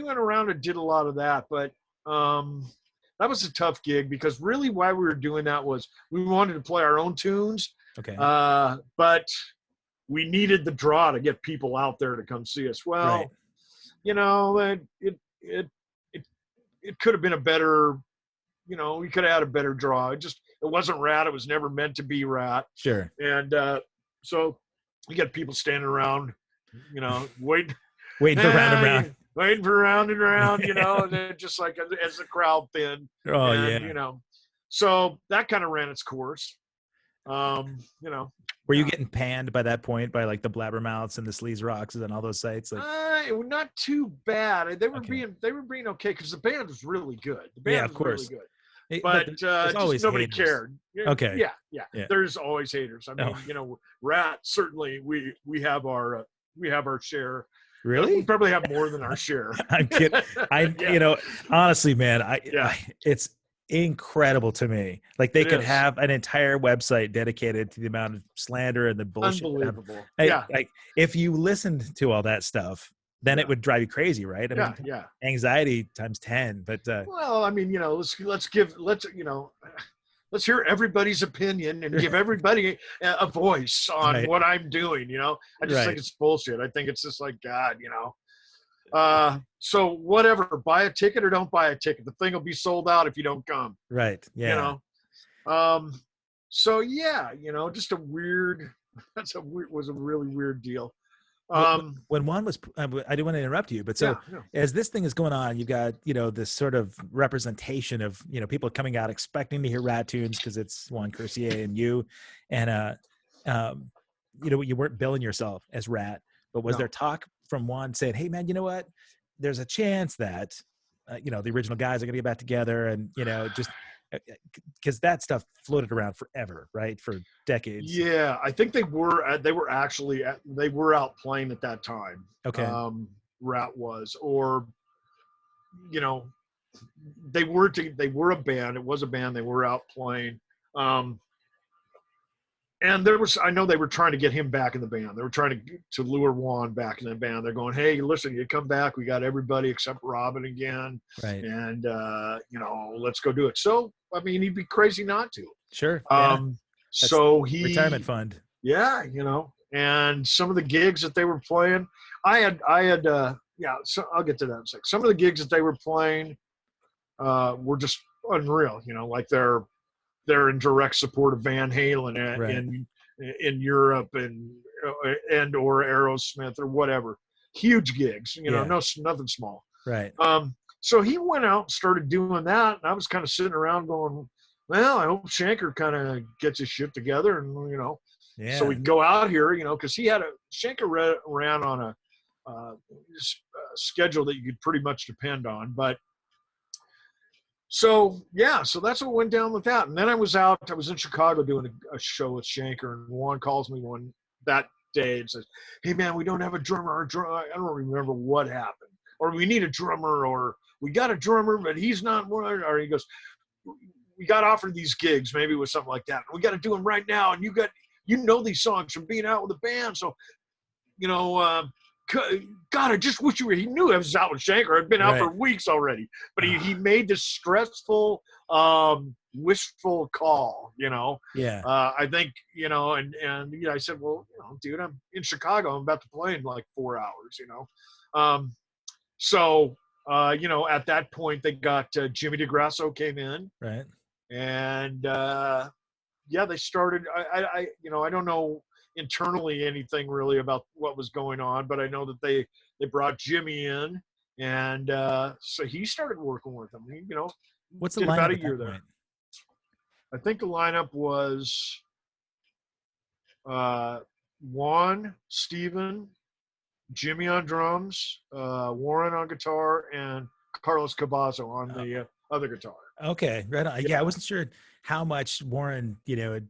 went around and did a lot of that. But that was a tough gig because really why we were doing that was we wanted to play our own tunes. Okay. But we needed the draw to get people out there to come see us. Well, it could have been a better, we could have had a better draw. It wasn't RATT. It was never meant to be RATT. Sure. And so we got people standing around, waiting for round and round, and then just like as the crowd thinned. Oh, and, so that kind of ran its course. Were you getting panned by that point by like the Blabbermouths and the Sleaze Rocks and all those sites? Like, not too bad. They were being okay because the band was really good. The band was really good. But just nobody cared. Okay. Yeah. There's always haters. I mean, RATT, certainly we have our share. Really? We probably have more than our share. I'm kidding. Honestly, man, it's incredible to me. Like they could have an entire website dedicated to the amount of slander and the bullshit. Unbelievable. Like if you listened to all that stuff, then it would drive you crazy, right? I mean, anxiety times 10. But well, I mean, let's hear everybody's opinion and give everybody a voice on what I'm doing. I just think it's bullshit. I think it's just like God. So whatever, buy a ticket or don't buy a ticket. The thing will be sold out if you don't come. Right. Yeah. So just a weird. Was a really weird deal. When Juan was, I didn't want to interrupt you, but as this thing is going on, you've got, this sort of representation of, people coming out expecting to hear RATT tunes because it's Juan Crucier and you, and, you weren't billing yourself as RATT, but was there talk from Juan saying, hey man, you know what, there's a chance that, the original guys are going to get back together and, just because that stuff floated around forever, right? For decades. Yeah. I think they were out playing at that time. Okay. RATT was, or, they were a band. It was a band. They were out playing. And I know they were trying to get him back in the band. They were trying to lure Juan back in the band. They're going, hey, listen, you come back. We got everybody except Robin again. Right. And, let's go do it. So, I mean, he'd be crazy not to. Sure. So he retirement fund. Yeah, and some of the gigs that they were playing, so I'll get to that in a sec. Some of the gigs that they were playing were just unreal, like they're in direct support of Van Halen Right. in Europe and or Aerosmith or whatever. Huge gigs, nothing small. Right. So he went out and started doing that, and I was kind of sitting around going, well, I hope Shanker kind of gets his shit together, and Yeah. so we can go out here, because Shanker ran on a schedule that you could pretty much depend on. But so that's what went down with that. And then I was in Chicago doing a show with Shanker, and Juan calls me that day and says, hey man, we don't have a drummer. I don't remember what happened, or we need a drummer, or we got a drummer, but he's not one. Or he goes, we got offered these gigs, maybe it was something like that. We got to do them right now, and you know these songs from being out with the band. So, God, I just wish he knew I was out with Shanker. I'd been out for weeks already. But he made this stressful, wishful call, Yeah. I think, and I said, well, dude, I'm in Chicago. I'm about to play in like 4 hours, So, at that point, they got Jimmy DeGrasso came in. Right. And, they started. I don't know internally anything really about what was going on, but I know that they brought Jimmy in, and so he started working with them. What's the did lineup about a at year that there. point? I think the lineup was Juan, Steven, Jimmy on drums, Warren on guitar, and Carlos Cavazo on the other guitar. Okay, right on. Yeah, I wasn't sure how much Warren, had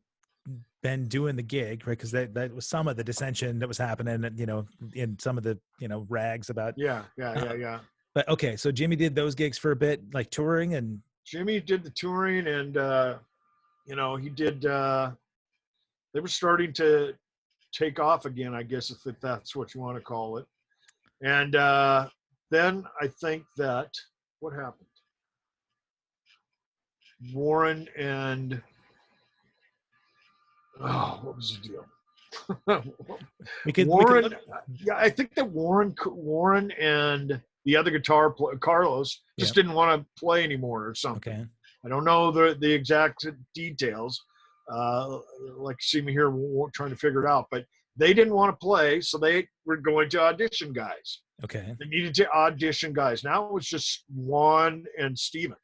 been doing the gig, right? Because that was some of the dissension that was happening, in some of the, rags about. Yeah. But okay, so Jimmy did those gigs for a bit, like touring, and Jimmy did the touring, and he did. They were starting to take off again, I guess, if that's what you want to call it. And then I think that what happened? Warren and what was the deal? Warren, I think that Warren and the other guitar player, Carlos, just didn't want to play anymore or something. Okay. I don't know the exact details. Like see me here trying to figure it out, but they didn't want to play, so they were going to audition guys. Okay. They needed to audition guys. Now it was just Juan and Steven.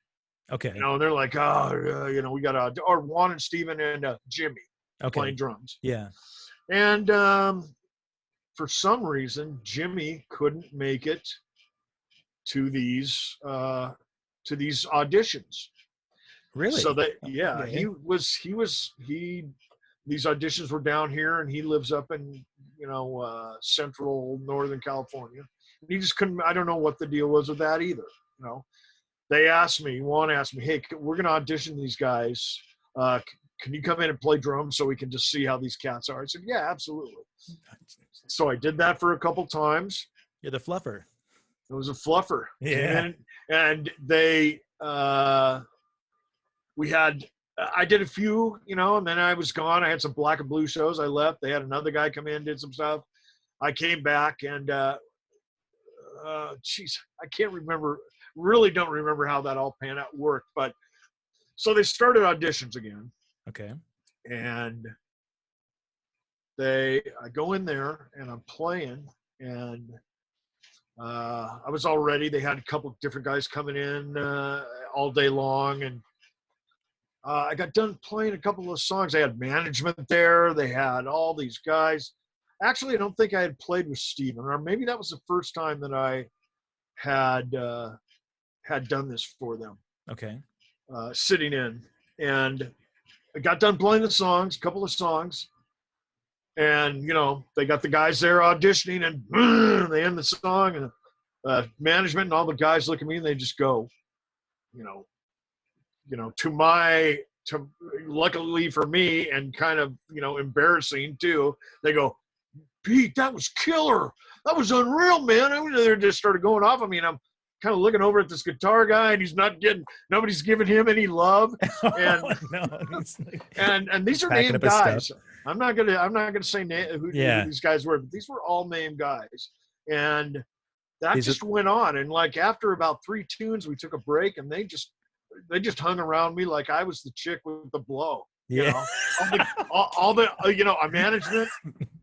Okay. They're like, we got to, or Juan and Steven and Jimmy playing drums. Yeah. And for some reason, Jimmy couldn't make it to these auditions. Really? So these auditions were down here, and he lives up in, central Northern California. And he just couldn't, I don't know what the deal was with that either. Juan asked me, hey, we're going to audition these guys. Can you come in and play drums so we can just see how these cats are? I said, yeah, absolutely. So I did that for a couple times. You're the fluffer. It was a fluffer. Yeah. And they, I did a few, and then I was gone. I had some black and blue shows. I left. They had another guy come in, did some stuff. I came back, and, I can't remember, really don't remember how that all worked. But so they started auditions again. Okay. And I go in there, and I'm playing, and I was all ready. They had a couple of different guys coming in all day long, and I got done playing a couple of songs. They had management there. They had all these guys. Actually, I don't think I had played with Steven, or maybe that was the first time that I had done this for them. Okay. Sitting in, and I got done playing the songs, a couple of songs, and they got the guys there auditioning, and they end the song, and management and all the guys look at me, and they just go, to luckily for me, and kind of embarrassing too, they go, Pete, that was killer, that was unreal, man. I mean, they just started going off. I mean, I'm kind of looking over at this guitar guy, and nobody's giving him any love. And Oh, no. and these are Packing named up his guys. stuff. I'm not gonna say who these guys were, but these were all named guys. And that just went on. And like after about 3 tunes, we took a break, and they just hung around me like I was the chick with the blow. You know, all the our management,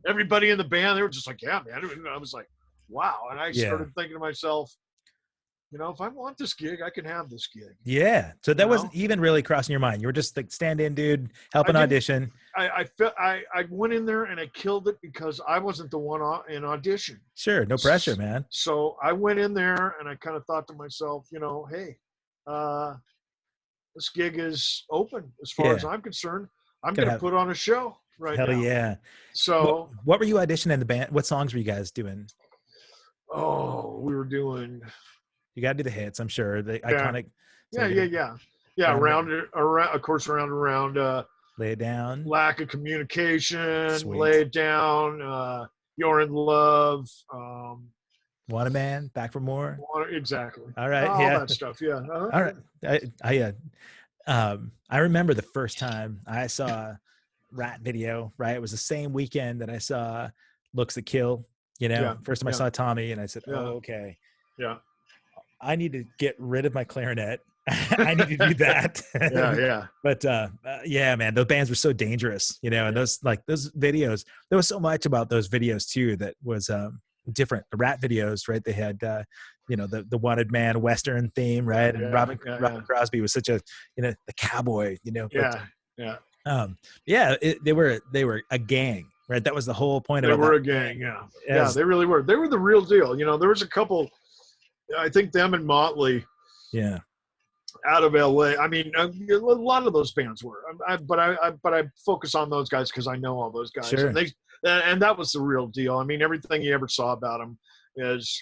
everybody in the band, they were just like, yeah, man. And I was like, wow. And I started thinking to myself, if I want this gig, I can have this gig. Yeah. So that wasn't even really crossing your mind. You were just like stand-in dude, helping audition. I went in there and I killed it because I wasn't the one in audition. Sure. No pressure, man. So I went in there and I kind of thought to myself, hey, this gig is open as far as I'm concerned. I'm going to put on a show right now. Hell yeah. So what were you auditioning in the band? What songs were you guys doing? Oh, we were doing. You got to do the hits, I'm sure. The iconic. Yeah. Around, of course, around. Lay It Down. Lack of communication. Sweet. Lay It Down. You're in Love. Want a Man, Back for More. Exactly. All right. All that stuff. Yeah. Uh-huh. All right. I remember the first time I saw a RATT video, right? It was the same weekend that I saw Looks That Kill, first time I saw Tommy, and I said, oh, okay. Yeah. I need to get rid of my clarinet. I need to do that. Yeah. But yeah, man, those bands were so dangerous, and those videos, there was so much about those videos too that was different. The RATT videos, right? They had the Wanted Man Western theme, right? And Robin Crosby was such a the cowboy, they were a gang, right? That was the whole point of it. They were a gang, yeah, they really were. They were the real deal. There was a couple, I think them and Motley, out of LA. I mean, a lot of those bands were, but I focus on those guys because I know all those guys. Sure. And that was the real deal. I mean, everything you ever saw about them is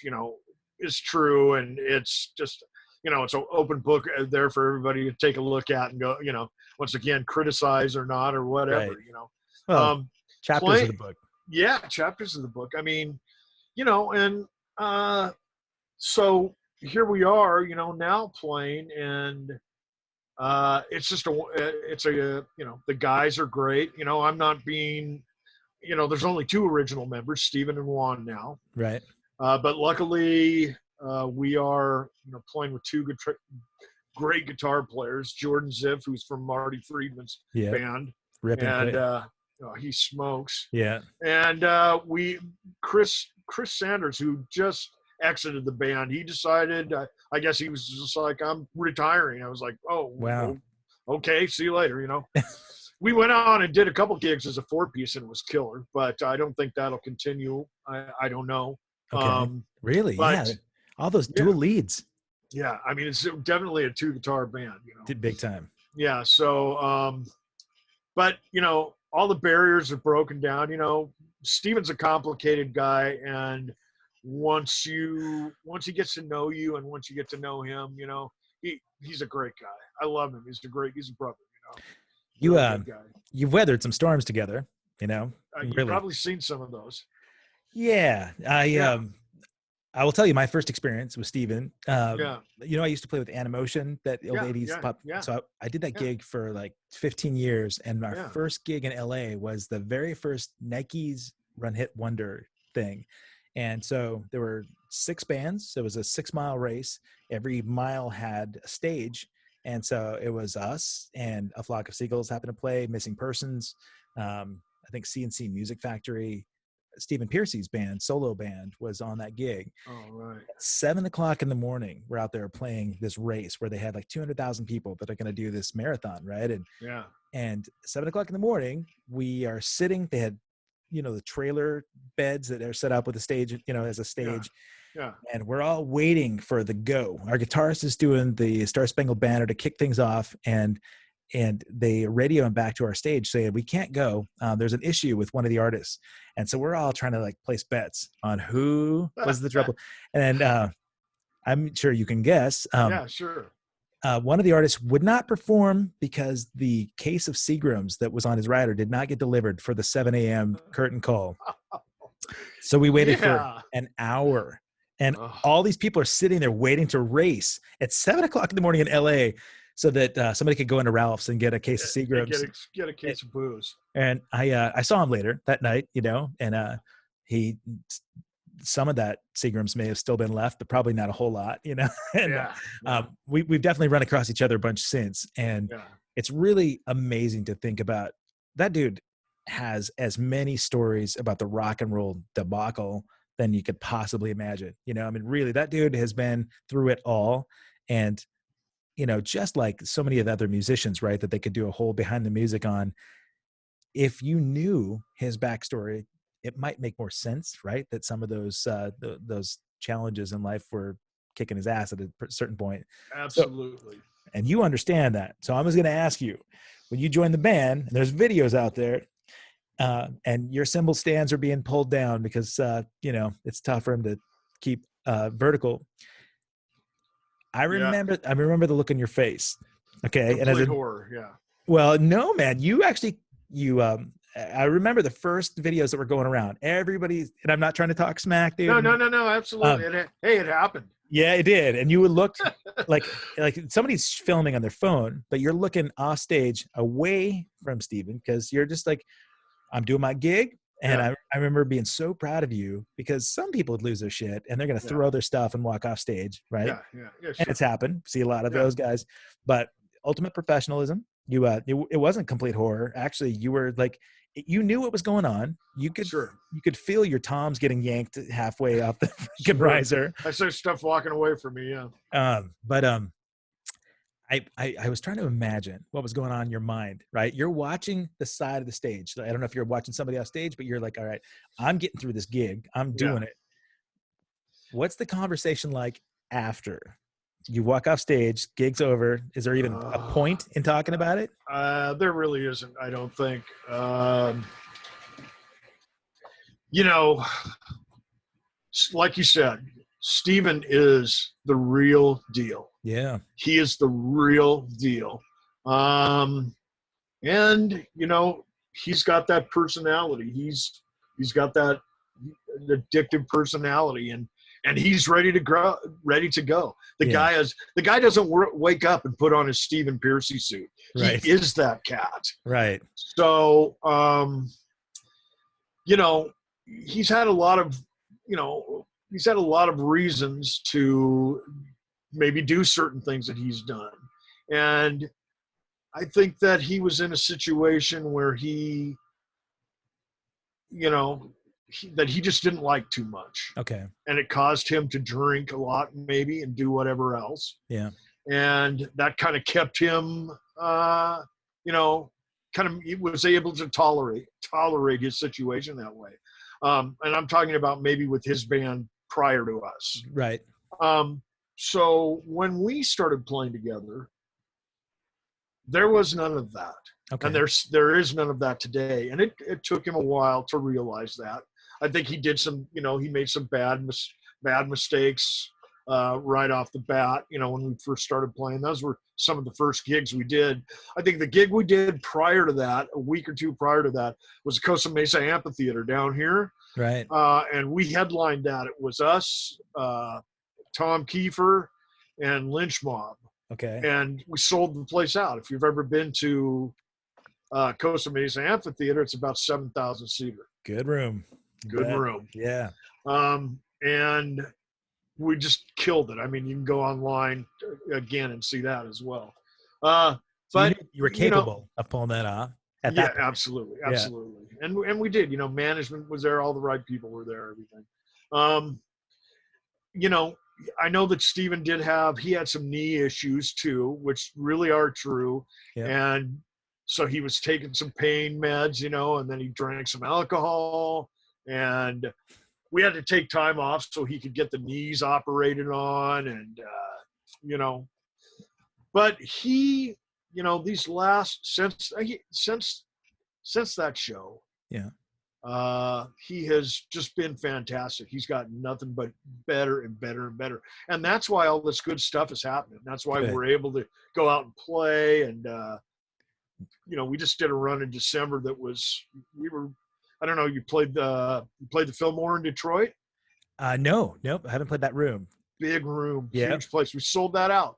true, and it's just it's an open book there for everybody to take a look at and go, once again, criticize or not or whatever. Right. Well, chapters of the book. Yeah, chapters of the book. I mean, and so here we are, now playing, and it's just the guys are great. I'm not being, there's only 2 original members, Steven and Juan now. Right. But luckily we are, playing with 2 great guitar players, Jordan Ziff, who's from Marty Friedman's band. And he smokes. Yeah. And Chris Sanders, who just exited the band, he decided, I guess he was just like, I'm retiring. I was like, oh, wow. Okay, see you later, We went on and did a couple gigs as a 4-piece, and it was killer, but I don't think that'll continue. I don't know. Okay. Really? But, yeah. All those dual leads. Yeah. I mean, it's definitely a 2-guitar band, Big time. Yeah. So, but, all the barriers are broken down. Steven's a complicated guy, and once he gets to know you and once you get to know him, he's a great guy. I love him. He's a brother, You've weathered some storms together, You've really. probably seen some of those. Yeah. I will tell you my first experience with Steven. I used to play with Animotion, that old 80s pop. Yeah. So I did that gig for like 15 years. And my first gig in LA was the very first Nike's Run Hit Wonder thing. And so there were 6 bands. So it was a 6-mile race. Every mile had a stage. And so it was us and A Flock of Seagulls happened to play, Missing Persons. I think CNC Music Factory, Stephen Piercy's band, solo band, was on that gig. Oh, right. At 7:00 in the morning, we're out there playing this race where they had like 200,000 people that are going to do this marathon, right? And 7:00 in the morning, we are sitting. They had, the trailer beds that are set up with a stage, as a stage. Yeah. And we're all waiting for the go. Our guitarist is doing the Star Spangled Banner to kick things off, and they radio him back to our stage saying, we can't go. There's an issue with one of the artists. And so we're all trying to like place bets on who was the trouble. And I'm sure you can guess. Yeah, sure. One of the artists would not perform because the case of Seagrams that was on his rider did not get delivered for the 7 a.m. curtain call. So we waited for an hour. And Oh. all these people are sitting there waiting to race at 7:00 in the morning in LA so that somebody could go into Ralph's and get a case of Seagram's. Get a case of booze. And I saw him later that night, and he, some of that Seagram's may have still been left, but probably not a whole lot, and Yeah. we've definitely run across each other a bunch since. And it's really amazing to think about. That dude has as many stories about the rock and roll debacle than you could possibly imagine. I mean, really, that dude has been through it all. And, just like so many of the other musicians, right, that they could do a whole behind the music on, if you knew his backstory, it might make more sense, right? That some of those challenges in life were kicking his ass at a certain point. Absolutely. And you understand that. So I was going to ask you, when you joined the band, and there's videos out there, and your cymbal stands are being pulled down because, it's tough for him to keep vertical. I remember the look on your face. Okay. Complete horror. Yeah. Well, no, man, I remember the first videos that were going around. Everybody, and I'm not trying to talk smack, dude. No, absolutely. It happened. Yeah, it did. And you would look like somebody's filming on their phone, but you're looking off stage away from Steven because you're just like, I'm doing my gig. And I remember being so proud of you because some people would lose their shit and they're going to throw their stuff and walk off stage. Right. Yeah. Sure. And it's happened. See a lot of those guys, but ultimate professionalism. It wasn't complete horror. Actually, you were like, you knew what was going on. You could feel your toms getting yanked halfway off the freaking riser. I saw stuff walking away from me. Yeah. But I was trying to imagine what was going on in your mind, right? You're watching the side of the stage. I don't know if you're watching somebody off stage, but you're like, all right, I'm getting through this gig. I'm doing it. What's the conversation like after? You walk off stage, gig's over. Is there even a point in talking about it? There really isn't, I don't think. Like you said, Steven is the real deal. Yeah. He is the real deal. And, he's got that personality. He's got that addictive personality, and he's ready to go. The guy doesn't wake up and put on his Stephen Piercy suit. Right. He is that cat. Right. So, he's had a lot of reasons to maybe do certain things that he's done. And I think that he was in a situation where he just didn't like too much. Okay. And it caused him to drink a lot maybe and do whatever else. Yeah. And that kind of kept him, he was able to tolerate his situation that way. And I'm talking about maybe with his band prior to us. Right. So when we started playing together, there was none of that. Okay. And there is none of that today. And it took him a while to realize that. I think he did he made some bad mistakes right off the bat, when we first started playing. Those were some of the first gigs we did. I think the gig we did prior to that, a week or two prior to that, was the Costa Mesa Amphitheater down here. Right. And we headlined that. It was us, Tom Kiefer, and Lynch Mob. Okay. And we sold the place out. If you've ever been to Costa Mesa Amphitheater, it's about 7,000 seater. Good room. Good room. Yeah. And we just killed it. I mean, you can go online again and see that as well. But you were capable of pulling that off. Absolutely. Yeah. And we did. Management was there. All the right people were there. Everything. I know that Steven he had some knee issues too, which really are true. Yeah. And so he was taking some pain meds, and then he drank some alcohol, and we had to take time off so he could get the knees operated on. And, but he, these since that show, he has just been fantastic. He's got nothing but better and better and better. And that's why all this good stuff is happening. That's why we're able to go out and play. And, we just did a run in December that was, I don't know, you played the Fillmore in Detroit? No, nope. I haven't played that room. Big room, Yeah. huge place. We sold that out.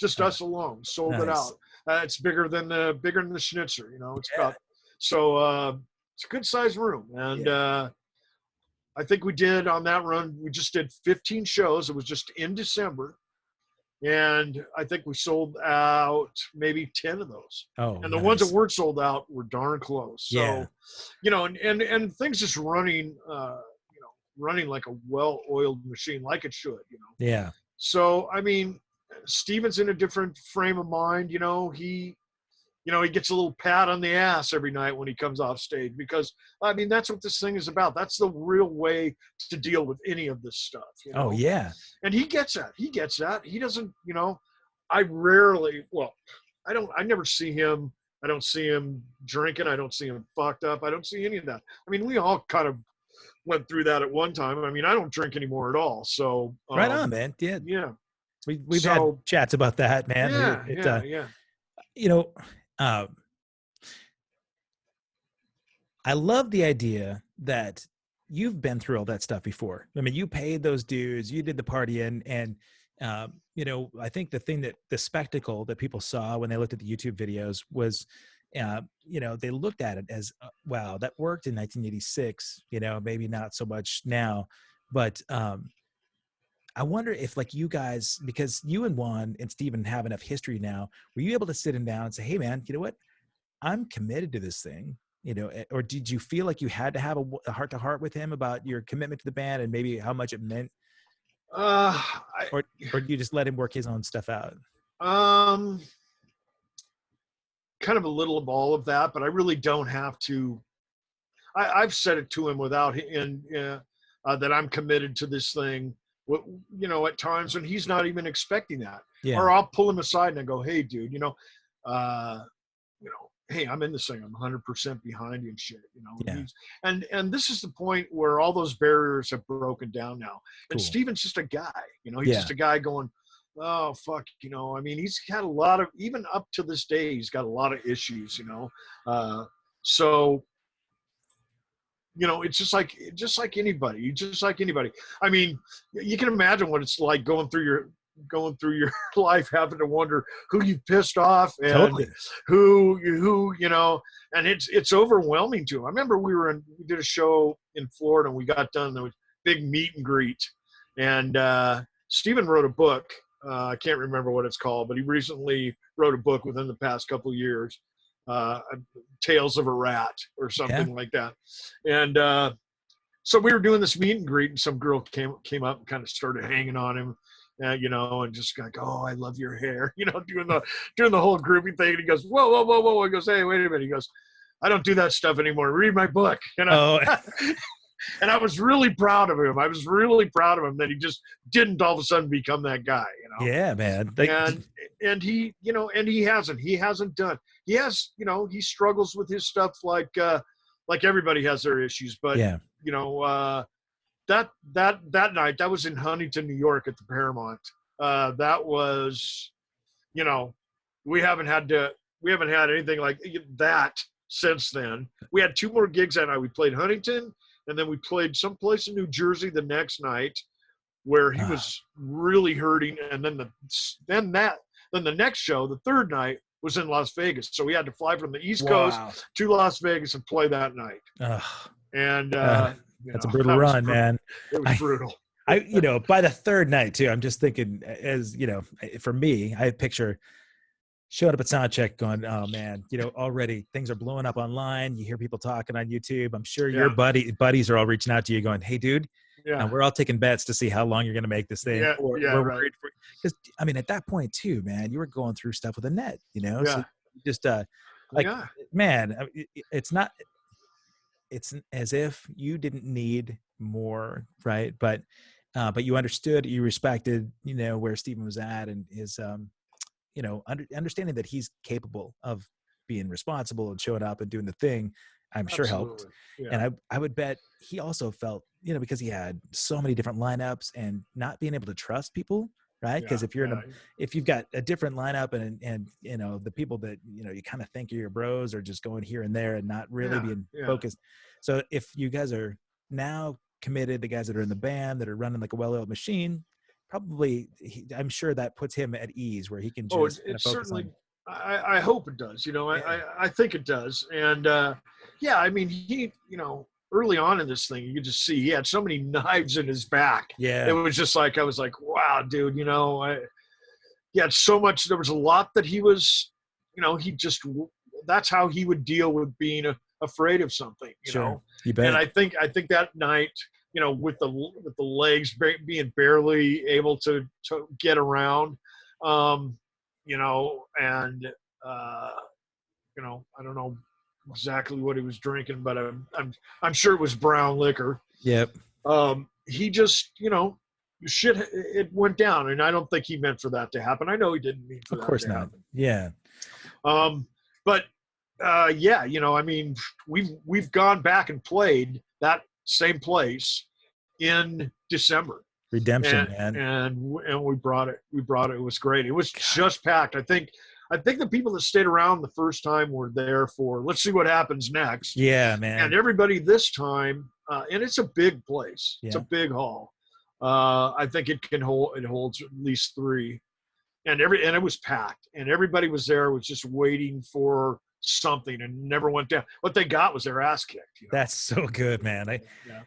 Just us alone sold it Nice. out. It's bigger than the Schnitzer. You know, it's Yeah. about so. It's a good sized room, and I think we did on that run. We just did 15 shows. It was just in December, and I think we sold out maybe 10 of those. Oh, And the ones that nice. weren't sold out were darn close. Yeah. So, you know, and things just running, running like a well-oiled machine, like it should. You know. Yeah. So, I mean, Steven's in a different frame of mind. He gets a little pat on the ass every night when he comes off stage because, I mean, that's what this thing is about. That's the real way to deal with any of this stuff. Oh, yeah. And he gets that. He gets that. He doesn't, I rarely, I never see him. I don't see him drinking. I don't see him fucked up. I don't see any of that. I mean, we all kind of went through that at one time. I mean, I don't drink anymore at all. So Right on, man. Yeah. Yeah. We've had chats about that, man. Yeah. You know, I love the idea that you've been through all that stuff before. I mean, you paid those dues, you did the partying, and I think the spectacle that people saw when they looked at the YouTube videos was, they looked at it as, wow, that worked in 1986. Maybe not so much now, but I wonder if, like, you guys, because you and Juan and Steven have enough history now, were you able to sit him down and say, hey, man, you know what? I'm committed to this thing, or did you feel like you had to have a heart-to-heart with him about your commitment to the band and maybe how much it meant? Or do you just let him work his own stuff out? Kind of a little of all of that, but I really don't have to. I've said it to him without that I'm committed to this thing. At times when he's not even expecting that, or I'll pull him aside and I go, "Hey, dude, hey, I'm in this thing. I'm 100% behind you and shit." And this is the point where all those barriers have broken down now. And Cool. Steven's just a guy. He's just a guy going, "Oh fuck," I mean, he's had a lot of, even up to this day, he's got a lot of issues. So. It's just like anybody. I mean, you can imagine what it's like going through your life, having to wonder who you pissed off and Totally. who and it's overwhelming to him. I remember we did a show in Florida and we got done. There was a big meet and greet, and Steven wrote a book. I can't remember what it's called, but he recently wrote a book within the past couple of years. Tales of a Rat or something like that. And so we were doing this meet and greet, and some girl came up and kind of started hanging on him, and just like, "Oh, I love your hair," doing the whole groupie thing. And he goes, "Whoa, whoa, whoa, whoa!" He goes, "Hey, wait a minute." He goes, "I don't do that stuff anymore. Read my book." Oh. And I was really proud of him. That he just didn't all of a sudden become that guy. Yeah, man. And he, he hasn't done. He has, he struggles with his stuff like everybody has their issues. But that night, that was in Huntington, New York, at the Paramount. That was, we haven't had anything like that since then. We had 2 more gigs that night. We played Huntington, and then we played someplace in New Jersey the next night, where he was really hurting. And then the next show, the third night, was in Las Vegas. So we had to fly from the East Coast to Las Vegas and play that night. And that's a brutal run, man. It was brutal. By the third night too, I'm just thinking, as for me, I picture showing up at soundcheck going, "Oh man, already things are blowing up online. You hear people talking on YouTube. I'm sure your buddies are all reaching out to you going, 'Hey dude, we're all taking bets to see how long you're going to make this thing.'" We're worried because I mean, at that point too, man, you were going through stuff with a net, so just man, it's as if you didn't need more, right? But you understood, you respected, where Steven was at, and his understanding that he's capable of being responsible and showing up and doing the thing, I'm sure helped. And I would bet he also felt, because he had so many different lineups and not being able to trust people, right? Because if you've got a different lineup and the people that, you kind of think are your bros are just going here and there and not really being focused. So if you guys are now committed, the guys that are in the band that are running like a well-oiled machine, probably I'm sure that puts him at ease where he can Oh, just kind it of focus certainly. on. I hope it does. I think it does. And yeah, I mean, he, early on in this thing, you could just see he had so many knives in his back. Yeah. It was just like, I was like, wow, dude, he had so much. There was a lot that he was, that's how he would deal with being afraid of something, Sure. You bet. And I think that night, with the legs being barely able to get around, and I don't know exactly what he was drinking, but I'm sure it was brown liquor. Yep. He just, shit, it went down, and I don't think he meant for that to happen. I know he didn't mean for that to happen. Of course not. Yeah. But yeah, I mean, we've gone back and played that same place in December. Redemption, man. And we brought it. It was great. It was just packed. I think the people that stayed around the first time were there for, let's see what happens next. Yeah, man. And everybody this time, and it's a big place. Yeah. It's a big hall. I think it holds at least 3. And it was packed, and everybody was there, was just waiting for something, and never went down. What they got was their ass kicked. That's so good, man.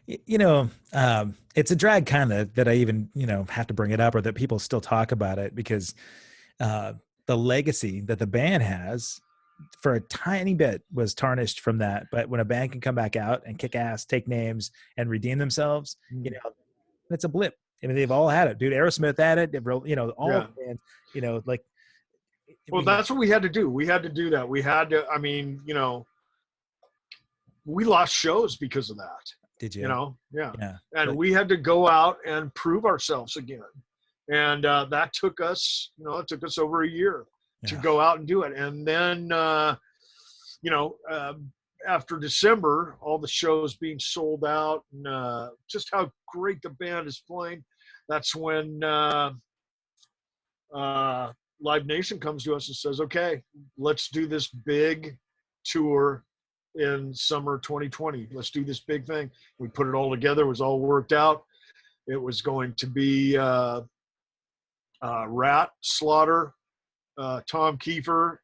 It's a drag kind of that I even, have to bring it up, or that people still talk about it, because the legacy that the band has for a tiny bit was tarnished from that. But when a band can come back out and kick ass, take names, and redeem themselves, it's a blip. I mean, they've all had it, dude. Aerosmith had it, all the bands, like. Well, that's what we had to do. We had to do that. We had to, I mean, we lost shows because of that. Did you? Yeah. And we had to go out and prove ourselves again. And that took us, over a year to go out and do it. And then, after December, all the shows being sold out, and just how great the band is playing, that's when Live Nation comes to us and says, okay, let's do this big tour in summer 2020. Let's do this big thing. We put it all together. It was all worked out. It was going to be RATT, Slaughter, Tom Kiefer,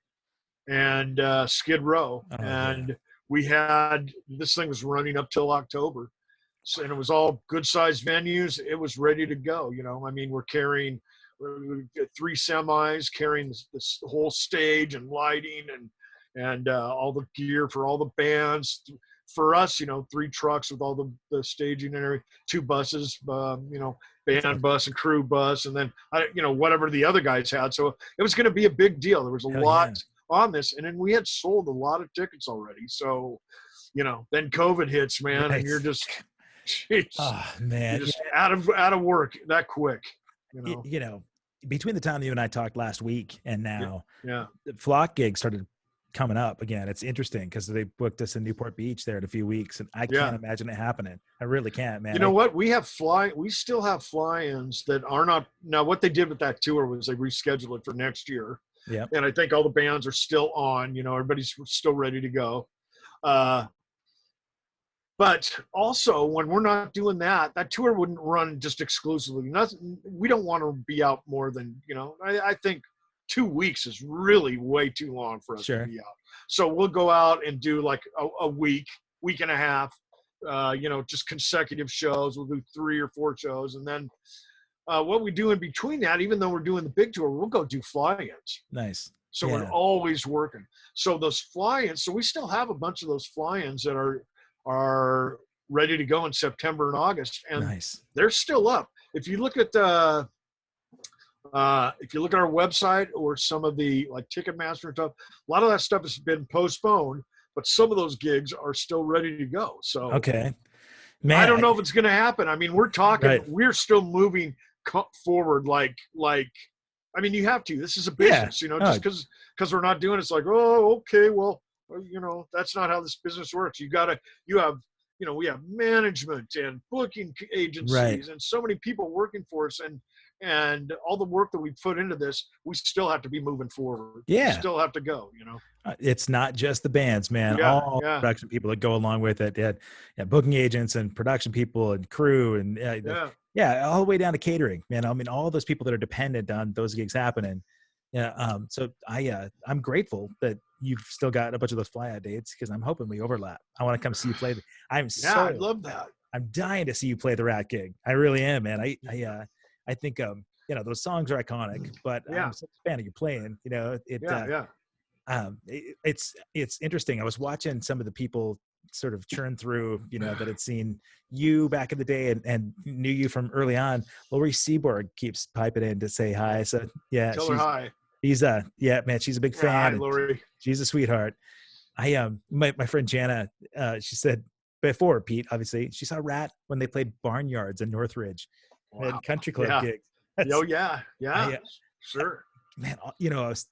and Skid Row. We had, this thing was running up till October. So, and it was all good sized venues. It was ready to go. I mean, we're carrying 3 semis carrying this whole stage and lighting and all the gear for all the bands. For us, 3 trucks with all the staging and everything, 2 buses, band bus and crew bus, and then whatever the other guys had. So it was going to be a big deal. There was a lot on this, and then we had sold a lot of tickets already. So, then COVID hits, man, and you're just, geez, oh man, you're just out of work that quick. Between the time you and I talked last week and now, the Flock gigs started coming up again. It's interesting because they booked us in Newport Beach there in a few weeks, and I can't imagine it happening. I really can't, man. You know what? We still have fly-ins that are not. Now, what they did with that tour was they rescheduled it for next year. Yeah. And I think all the bands are still on. Everybody's still ready to go. But also, when we're not doing that tour wouldn't run just exclusively. Nothing. We don't want to be out more than, I think 2 weeks is really way too long for us to be out. So we'll go out and do like a week and a half, just consecutive shows. We'll do 3 or 4 shows. And then what we do in between that, even though we're doing the big tour, we'll go do fly-ins. Nice. So we're always working. So those fly-ins, so we still have a bunch of those fly-ins that are ready to go in September and August, and they're still up. If you look at our website or some of the like Ticketmaster and stuff, a lot of that stuff has been postponed, but some of those gigs are still ready to go. So man, I don't know if it's going to happen. I mean, we're talking, we're still moving forward. Like, I mean, you have to. This is a business, just because we're not doing it, it's like, oh, okay, well. That's not how this business works. You have we have management and booking Right. agencies and so many people working for us, and all the work that we put into this, we still have to be moving forward. We Yeah. still have to go, It's not just the bands, man. Yeah, All yeah, production people that go along with it. Yeah, booking agents and production people and crew and yeah. yeah, all the way down to catering, man. I mean, all those people that are dependent on those gigs happening. Yeah. So I'm grateful that you've still got a bunch of those fly out dates because I'm hoping we overlap. I want to come see you play. Yeah, I'd love that. I'm dying to see you play the RATT gig. I really am, man. I think those songs are iconic, but Yeah, I'm such a fan of you playing. yeah. It's interesting. I was watching some of the people sort of churn through, that had seen you back in the day and knew you from early on. Lori Seaborg keeps piping in to say hi. So yeah, Tell her hi. yeah, man, she's a big Yeah, fan. hi, And Lori. she's a sweetheart. My friend Jana, she said before Pete, obviously, she saw RATT when they played Barnyards in Northridge Wow. and country club Yeah. gigs. Oh yeah, yeah, sure. Man, I was,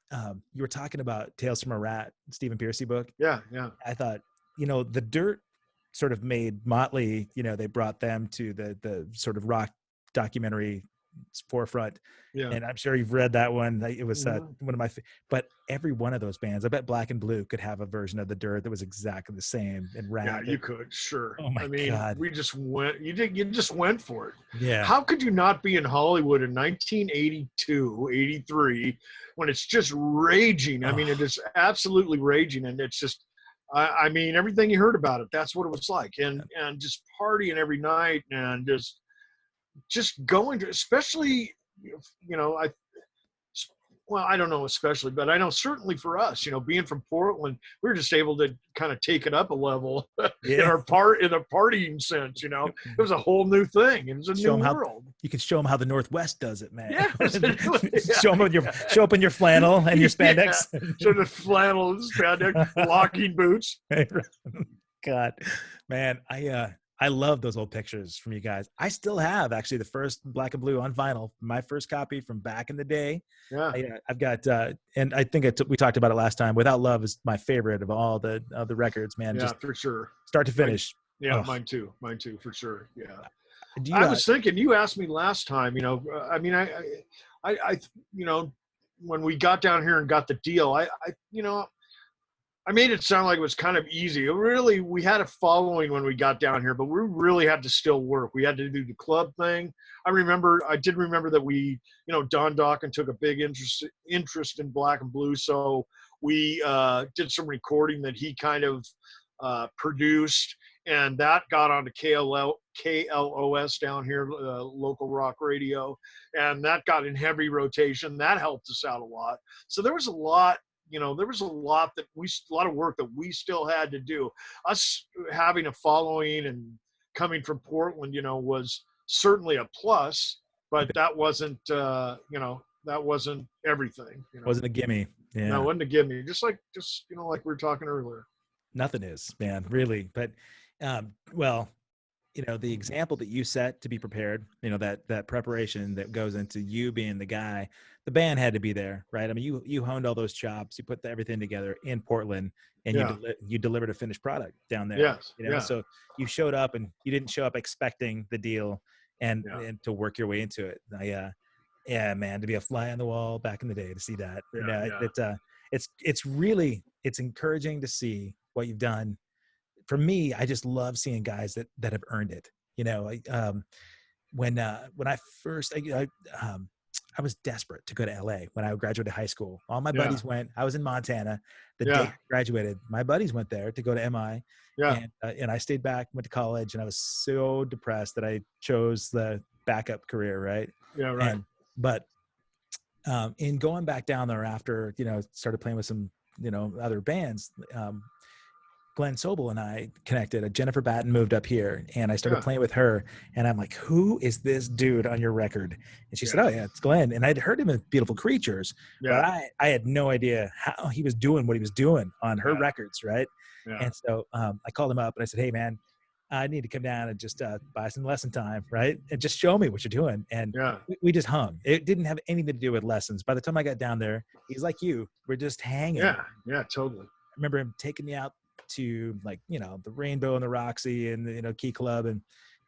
you were talking about Tales from a RATT, Stephen Piercy book. Yeah. I thought, the Dirt sort of made Motley, they brought them to the sort of rock documentary forefront. Yeah. And I'm sure you've read that one. It was one of my, but every one of those bands, I bet Black and Blue could have a version of the Dirt that was exactly the same. And RATT. Yeah, you could, sure. Oh my God. We just went, you just went for it. Yeah. How could you not be in Hollywood in 1982, 83, when it's just raging? I mean, it is absolutely raging. And it's just, I mean, everything you heard about it, that's what it was like. And just partying every night and just going to, especially, I don't know, especially, but I know certainly for us, being from Portland, we were just able to kind of take it up a level in a partying sense. It was a whole new thing. It was a new world. You can show them how the Northwest does it, man. Yeah, show up in your flannel and your spandex. Yeah. So the flannel, spandex, walking boots. God, man, I love those old pictures from you guys. I still have actually the first Black and Blue on vinyl, my first copy from back in the day. Yeah, I've got, and I think we talked about it last time. Without Love is my favorite of all the records, man. Yeah, just for sure, start to finish. Mine too, for sure. Yeah, I was thinking. You asked me last time. I mean, I when we got down here and got the deal, I made it sound like it was kind of easy. Really, we had a following when we got down here, but we really had to still work. We had to do the club thing. I did remember that we, Don Dawkins took a big interest in Black and Blue. So we did some recording that he kind of produced, and that got onto KLOS down here, local rock radio. And that got in heavy rotation. That helped us out a lot. So there was a lot. There was a lot of work that we still had to do. Us having a following and coming from Portland, was certainly a plus, but that wasn't, that wasn't everything. Wasn't a gimme. Yeah. No, it wasn't a gimme. Just like we were talking earlier. Nothing is, man, really. But, well, the example that you set to be prepared, that preparation that goes into you being the guy, the band had to be there, right? I mean, you honed all those chops, you put everything together in Portland, and you delivered a finished product down there. Yes. So you showed up, and you didn't show up expecting the deal and to work your way into it. Yeah, man, to be a fly on the wall back in the day, to see that, it's encouraging to see what you've done. For me, I just love seeing guys that have earned it. When I first, I was desperate to go to LA when I graduated high school. All my buddies went. I was in Montana the day I graduated. My buddies went there to go to MI. Yeah. And I stayed back, went to college, and I was so depressed that I chose the backup career. Right. Yeah. Right. But in going back down there after, started playing with some, other bands, Glenn Sobel and I connected. Jennifer Batten moved up here, and I started playing with her. And I'm like, "Who is this dude on your record?" And she said, "Oh yeah, it's Glenn." And I'd heard him in Beautiful Creatures, but I had no idea how he was doing what he was doing on her records, right? Yeah. And so I called him up and I said, "Hey man, I need to come down and just buy some lesson time, right? And just show me what you're doing." And we just hung. It didn't have anything to do with lessons. By the time I got down there, he's like you. We're just hanging. Yeah, totally. I remember him taking me out to like, the Rainbow and the Roxy and the, Key Club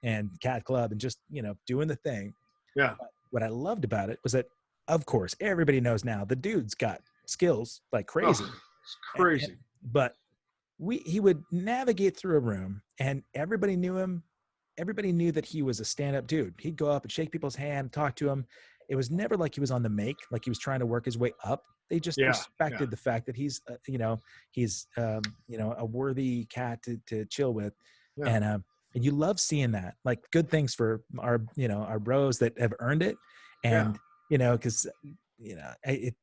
and Cat Club and just, doing the thing. Yeah. But what I loved about it was that, of course, everybody knows now the dude's got skills like crazy. Oh, it's crazy. But he would navigate through a room and everybody knew him. Everybody knew that he was a stand-up dude. He'd go up and shake people's hand, talk to them. It was never like he was on the make, like he was trying to work his way up. They just respected the fact that he's, he's a worthy cat to chill with. Yeah. And you love seeing that, like good things for our bros that have earned it. And, cause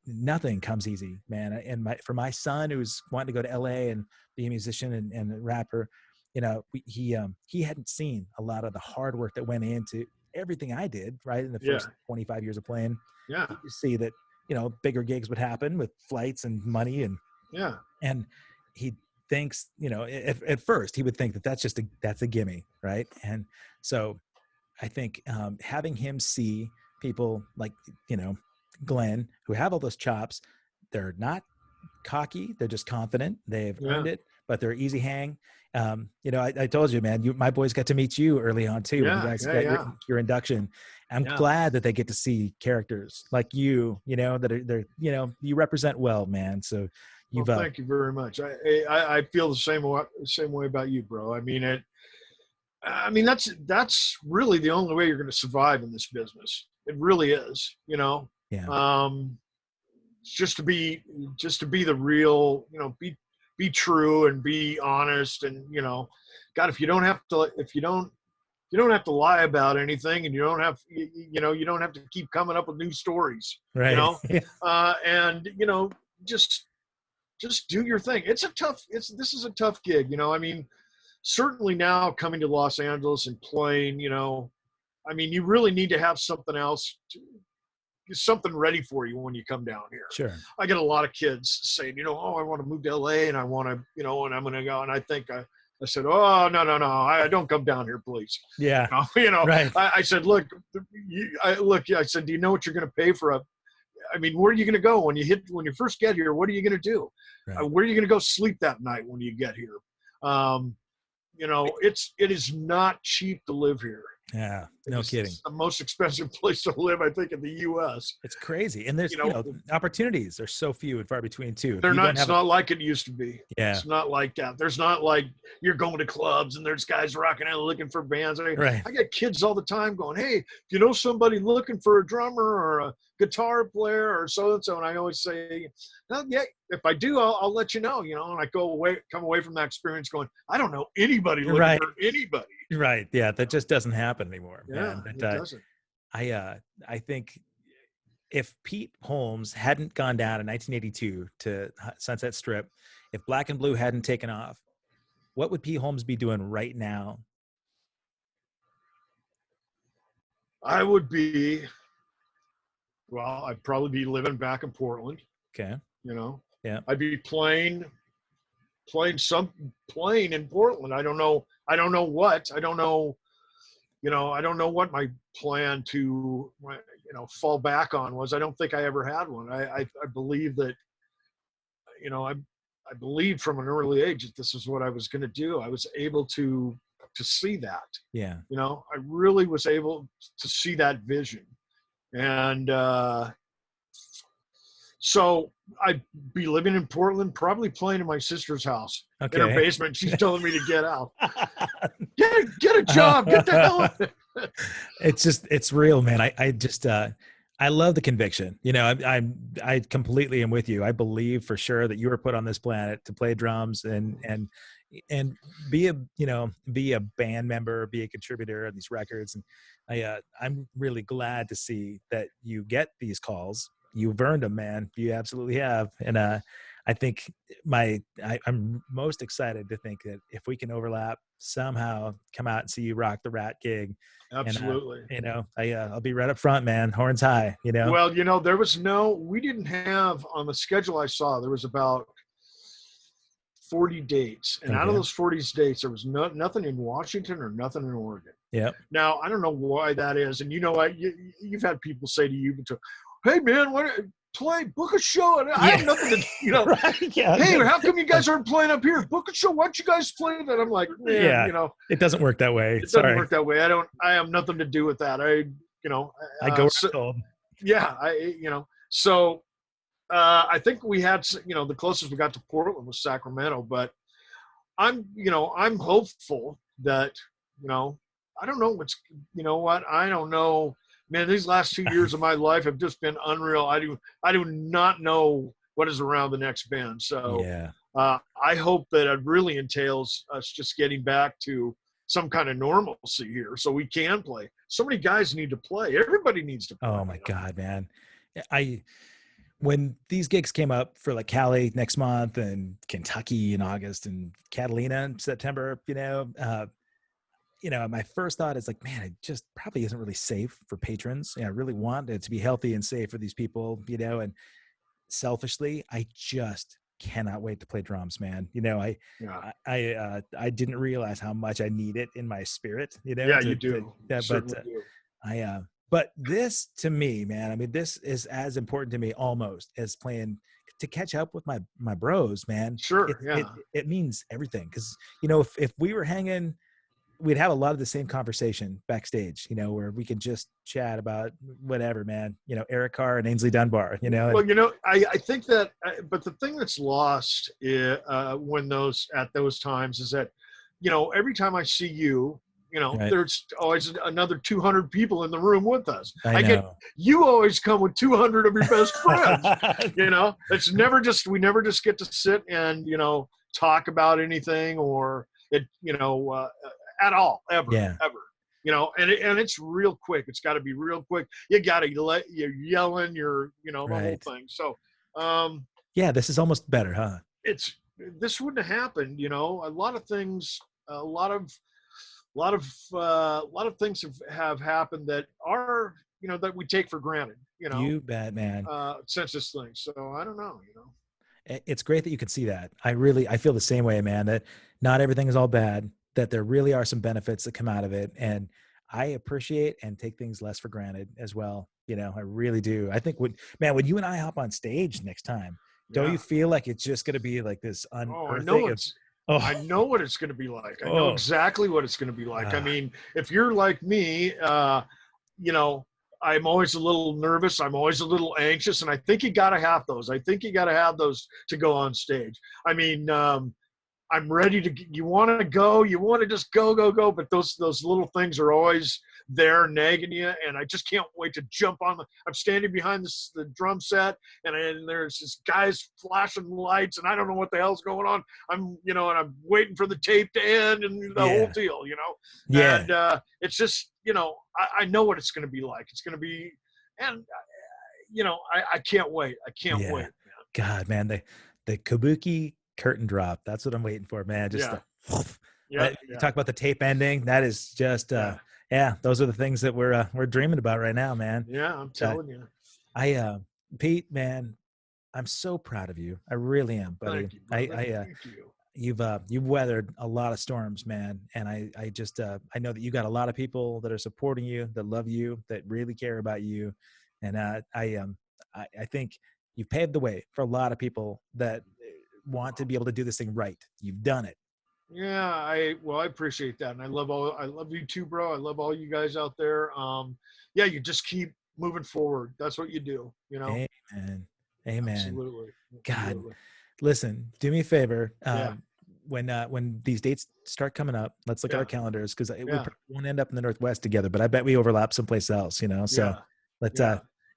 nothing comes easy, man. And for my son who's wanting to go to LA and be a musician and a rapper, he hadn't seen a lot of the hard work that went into everything I did, right, in the first 25 years of playing. Yeah. You see that, bigger gigs would happen with flights and money and he thinks, at first he would think that that's a gimme, right? And so I think having him see people like, Glenn, who have all those chops, they're not cocky, they're just confident, they've earned it, but they're easy hang. I told you, man, my boys got to meet you early on too. When you guys got your induction. I'm glad that they get to see characters like you, that are you represent well, man. So thank you very much. I feel the same way about you, bro. I mean, that's really the only way you're going to survive in this business. It really is, Yeah. Just to be the real, be true and be honest. And, God, if you don't have to lie about anything, and you don't have to keep coming up with new stories, right. And, just do your thing. This is a tough gig. I mean, certainly now coming to Los Angeles and playing, I mean, you really need to have something else, something ready for you when you come down here. Sure. I get a lot of kids saying, I want to move to LA and I want to, and I'm going to go. And I think I said, oh, no. I don't come down here, please. Yeah. Right. I said, look, I said, do you know what you're going to pay for I mean, where are you going to go when you first get here? What are you going to do? Right. Where are you going to go sleep that night when you get here? It is not cheap to live here. Yeah, no kidding. It's the most expensive place to live, I think, in the U.S. It's crazy, and there's opportunities are so few and far between too. It's not like it used to be. Yeah, it's not like that. There's not like you're going to clubs and there's guys rocking out looking for bands. I get kids all the time going, "Hey, do you know somebody looking for a drummer or a guitar player or so and so?" And I always say, "No, yeah, if I do, I'll let you know." And I come away from that experience going, "I don't know anybody looking for anybody." Right. Yeah. That just doesn't happen anymore. Yeah, man. It doesn't. I think if Pete Holmes hadn't gone down in 1982 to Sunset Strip, if Black and Blue hadn't taken off, what would Pete Holmes be doing right now? I'd probably be living back in Portland. Okay. Yeah. I'd be playing in Portland. I don't know what. I don't know what my plan to, fall back on was. I don't think I ever had one. I believe that, I believed from an early age that this is what I was going to do. I was able to see that. Yeah. I really was able to see that vision. And, so I'd be living in Portland, probably playing in my sister's house in her basement. She's telling me to get out. Get a job. Get the hell out. It's real, man. I love the conviction. I completely am with you. I believe for sure that you were put on this planet to play drums and be a band member, be a contributor on these records. And I'm really glad to see that you get these calls. You've earned them, man. You absolutely have. And I think I'm most excited to think that if we can overlap somehow, come out and see you rock the RATT gig. Absolutely. And, I'll be right up front, man. Horns high. Well, we didn't have on the schedule I saw. There was about 40 dates, and out of those 40 dates, there was nothing in Washington or nothing in Oregon. Yeah. Now I don't know why that is, and what you've had people say to you, "Hey man, play, book a show. And I have nothing to, you know, right, yeah. Hey, how come you guys aren't playing up here? Book a show. Why don't you guys play that? I'm like, man, Yeah. you know, It doesn't work that way. it doesn't work that way. I have nothing to do with that. You know, I go where I'm told. Yeah. You know, so I think we had, you know, the closest we got to Portland was Sacramento, but I'm hopeful that, you know, I don't know what's, you know what, I don't know, man, these last 2 years of my life have just been unreal. I do not know what is around the next bend. So Yeah. I hope that it really entails us just getting back to some kind of normalcy here so we can play. So many guys need to play. Everybody needs to play. Oh my God, man. When these gigs came up for like Cali next month and Kentucky in August and Catalina in September, you know, my first thought is like, man, it just probably isn't really safe for patrons. I really want it to be healthy and safe for these people, you know, and selfishly, I just cannot wait to play drums, man. You know, I didn't realize how much I need it in my spirit, you know. Yeah, you do. But this to me, man, I mean, this is as important to me almost as playing to catch up with my bros, man. Sure. It means everything. Cause you know, if we were hanging, we'd have a lot of the same conversation backstage, you know, where we could just chat about whatever, man, you know, Eric Carr and Ainsley Dunbar, you know. Well, you know, I think that, but the thing that's lost at those times is that, you know, every time I see you, you know, right, there's always another 200 people in the room with us. You always come with 200 of your best friends, you know, we never just get to sit and, you know, talk about anything or it, you know, at all, ever, you know, and it's real quick. It's got to be real quick. You're yelling, you know, the whole thing. So, yeah, this is almost better, huh? This wouldn't have happened, you know, a lot of things things have happened that are, you know, that we take for granted, you know, you bet, man, since this thing. So I don't know, you know, it's great that you can see that. I feel the same way, man, that not everything is all bad, that there really are some benefits that come out of it. And I appreciate and take things less for granted as well. You know, I really do. I think when you and I hop on stage next time, don't you feel like it's just going to be like this unearthing I know what it's going to be like. I know exactly what it's going to be like. I mean, if you're like me, you know, I'm always a little nervous. I'm always a little anxious. And I think you got to have those. I think you got to have those to go on stage. I mean, I'm ready you want to go, you want to just go. But those little things are always there nagging you. And I just can't wait to jump on I'm standing behind the drum set and there's this guys flashing lights and I don't know what the hell's going on. I'm, you know, and I'm waiting for the tape to end and the whole deal, you know? Yeah. And it's just, you know, I know what it's going to be like. It's going to be, and you know, I can't wait. I can't wait. Man. God, man, the kabuki curtain drop. That's what I'm waiting for, man. Just you talk about the tape ending. That is just those are the things that we're dreaming about right now, man. Yeah, I'm telling you. Pete, man, I'm so proud of you. I really am, buddy. Thank you. You've weathered a lot of storms, man, and I know that you got a lot of people that are supporting you, that love you, that really care about you, and I think you've paved the way for a lot of people that want to be able to do this thing right. You've done it. Yeah, I appreciate that, and I love you too, bro. I love all you guys out there. You just keep moving forward. That's what you do, you know. Amen. Absolutely. God, listen, do me a favor. When these dates start coming up, let's look at our calendars because we won't end up in the Northwest together, but I bet we overlap someplace else, you know. So let's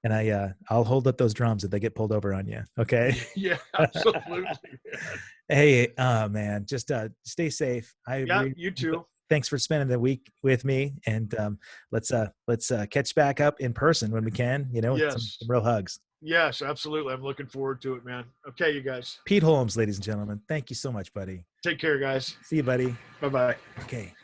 and I'll hold up those drums if they get pulled over on you. Okay. Yeah, absolutely. Hey, man, just stay safe. You too. Thanks for spending the week with me, and let's catch back up in person when we can. You know, with some real hugs. Yes, absolutely. I'm looking forward to it, man. Okay, you guys. Pete Holmes, ladies and gentlemen. Thank you so much, buddy. Take care, guys. See you, buddy. Bye-bye. Okay.